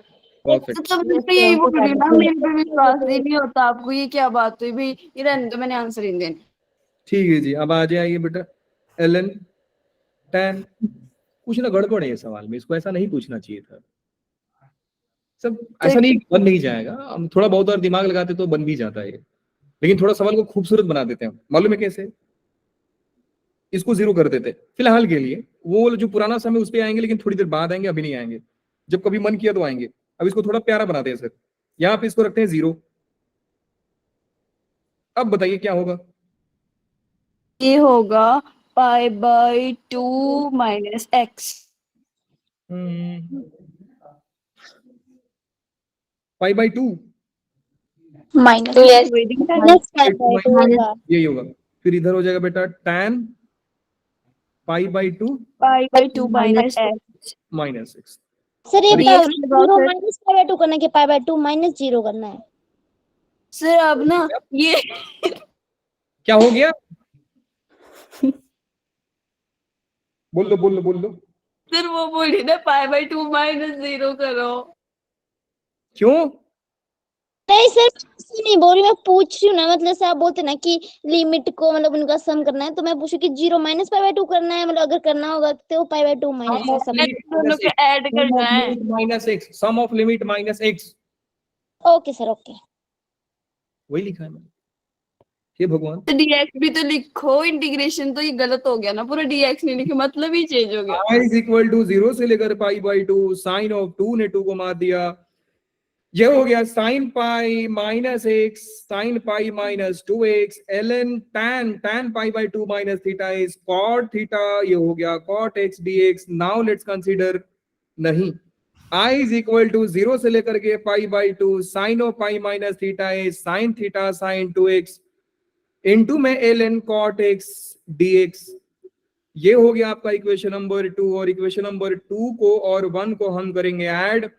परफेक्ट। तो मैं तो यही बोल रही हूँ ना, मेरे पे विश्वास ही नहीं होता आपको। ये क्या बात हुई भाई, ये रहने दो, मैंने आंसर ही देना। ठीक है जी, अब आ जाइए बेटा ln tan। कुछ ना गड़बड़ है ये सवाल में, इसको ऐसा नहीं पूछना चाहिए था। सब ऐसा नहीं बन नहीं जाएगा, हम थोड़ा बहुत और दिमाग लगाते तो बन भी जाता है, लेकिन थोड़ा सवाल को खूबसूरत बना देते हैं। मालूम है कैसे? इसको 0 कर देते फिलहाल के लिए, वो जो पुराना समय उस पर आएंगे, लेकिन थोड़ी देर बाद आएंगे, अभी नहीं आएंगे। जब कभी मन किया तो आएंगे। अब इसको थोड़ा प्यारा बनाते हैं सर, यहाँ पे इसको रखते हैं 0। अब बताइए क्या होगा? ये होगा pi by 2 minus x। Pi by 2 minus yes यही होगा। फिर इधर हो जाएगा बेटा tan pi by 2 pi by 2 minus x। Minus 6। Sir ये Yes, zero minus pi by 2 करना है कि पाई बाय 2 माइनस 0 करना है? सर अब ना ये क्या हो गया? बोल लो। सर वो बोली ना π/2 -0 करो। क्यों? नहीं सर, ऐसे नहीं बोल रही, मैं पूछ रही हूँ ना, मतलब से आप बोलते ना कि लिमिट को मतलब उनका सम करना है, तो मैं पूछू कि 0 माइनस π/2 करना है, मतलब अगर करना होगा तो π/2 माइनस है सब। दोनों को ऐड करना है। Minus x, sum of limit minus x, okay sir, okay. वही लिखा है मैंने। हे भगवान, तो dx भी तो लिखो, इंटीग्रेशन तो ये गलत हो गया ना, पूरा dx नहीं लिखे, मतलब ही चेंज हो गया। i इज इक्वल टू 0 से लेकर π/2, साइन ऑफ 2 ने 2 को मार दिया, ये हो गया sine pi minus x, sine pi minus 2x, ln tan π/2 minus theta is cot theta, ये हो गया cot x dx। Now let's consider, नहीं, i इज इक्वल टू 0 से लेकर के π/2, sine of pi minus theta is sine theta sine 2x into में ln cot x dx। ये हो गया आपका इक्वेशन नंबर 2, और इक्वेशन नंबर 2 को और 1 को हम करेंगे add.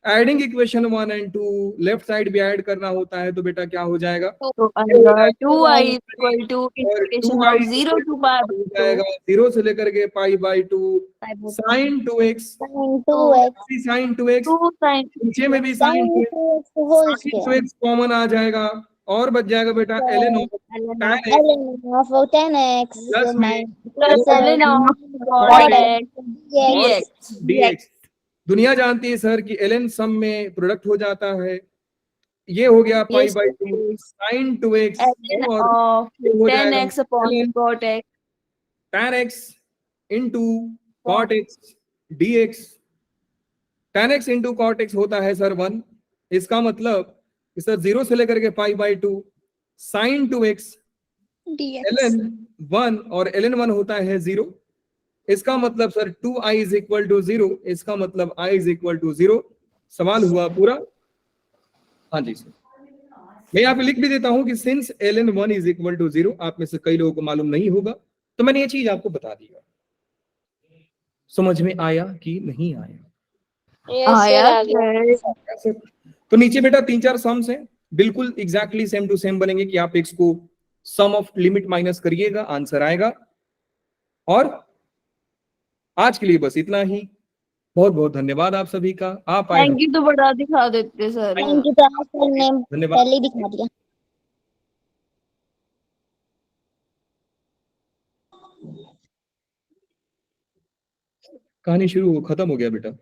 Adding equation 1 and 2, left side भी ऐड करना होता है, तो बेटा क्या हो जाएगा? तो आएगा 2i equal to integration of 0 to हो जाएगा 0 से लेकर के π/2 sin 2x, sin 2x, sin 2x, 2 sin नीचे में भी sin sin 2x, 2x whole sin square, 2x common आ जाएगा, और बच जाएगा बेटा ln of tan x ln of 10x plus में minus ln of cot cot x x dx। dx। दुनिया जानती है सर कि ln सम में प्रोडक्ट हो जाता है, ये हो गया π/2 sin 2x, ln और of ये हो जाएगा 10x upon ln cot x tan x into cot x dx। tan x into cot x होता है सर 1, इसका मतलब कि सर 0 से लेकर के π/2 sin 2x ln 1, और ln 1 होता है 0, इसका मतलब sir 2i is equal to 0, इसका मतलब i इज इक्वल टू 0। सवाल हुआ पूरा? हाँ जी सर, मैं यहाँ पे लिख भी देता हूं कि since ln 1 is equal to 0, आप में से कई लोगों को मालूम नहीं होगा, तो मैंने ये चीज आपको बता दिया। समझ में आया कि नहीं आया? Yes, sir, आ गया। sir। तो नीचे बेटा 3-4 सम्स हैं, बिल्कुल एग्जैक्टली सेम टू सेम बनेंगे कि आप एक्स को सम ऑफ लिमिट माइनस करिएगा, आंसर आएगा। और आज के लिए बस इतना ही, बहुत बहुत धन्यवाद आप सभी का। आप आए, थैंक यू तो बड़ा दिखा देते सर। थैंक यू, तो आप सर ने धन्यवाद। पहले ही दिखा दिया। कहानी शुरू खत्म हो गया बेटा।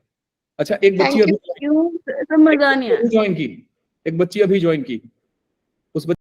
अच्छा, एक बच्ची Thank you. अभी क्यों समझ नहीं आया? ज्वाइन की, एक बच्ची अभी ज्वाइन की, उस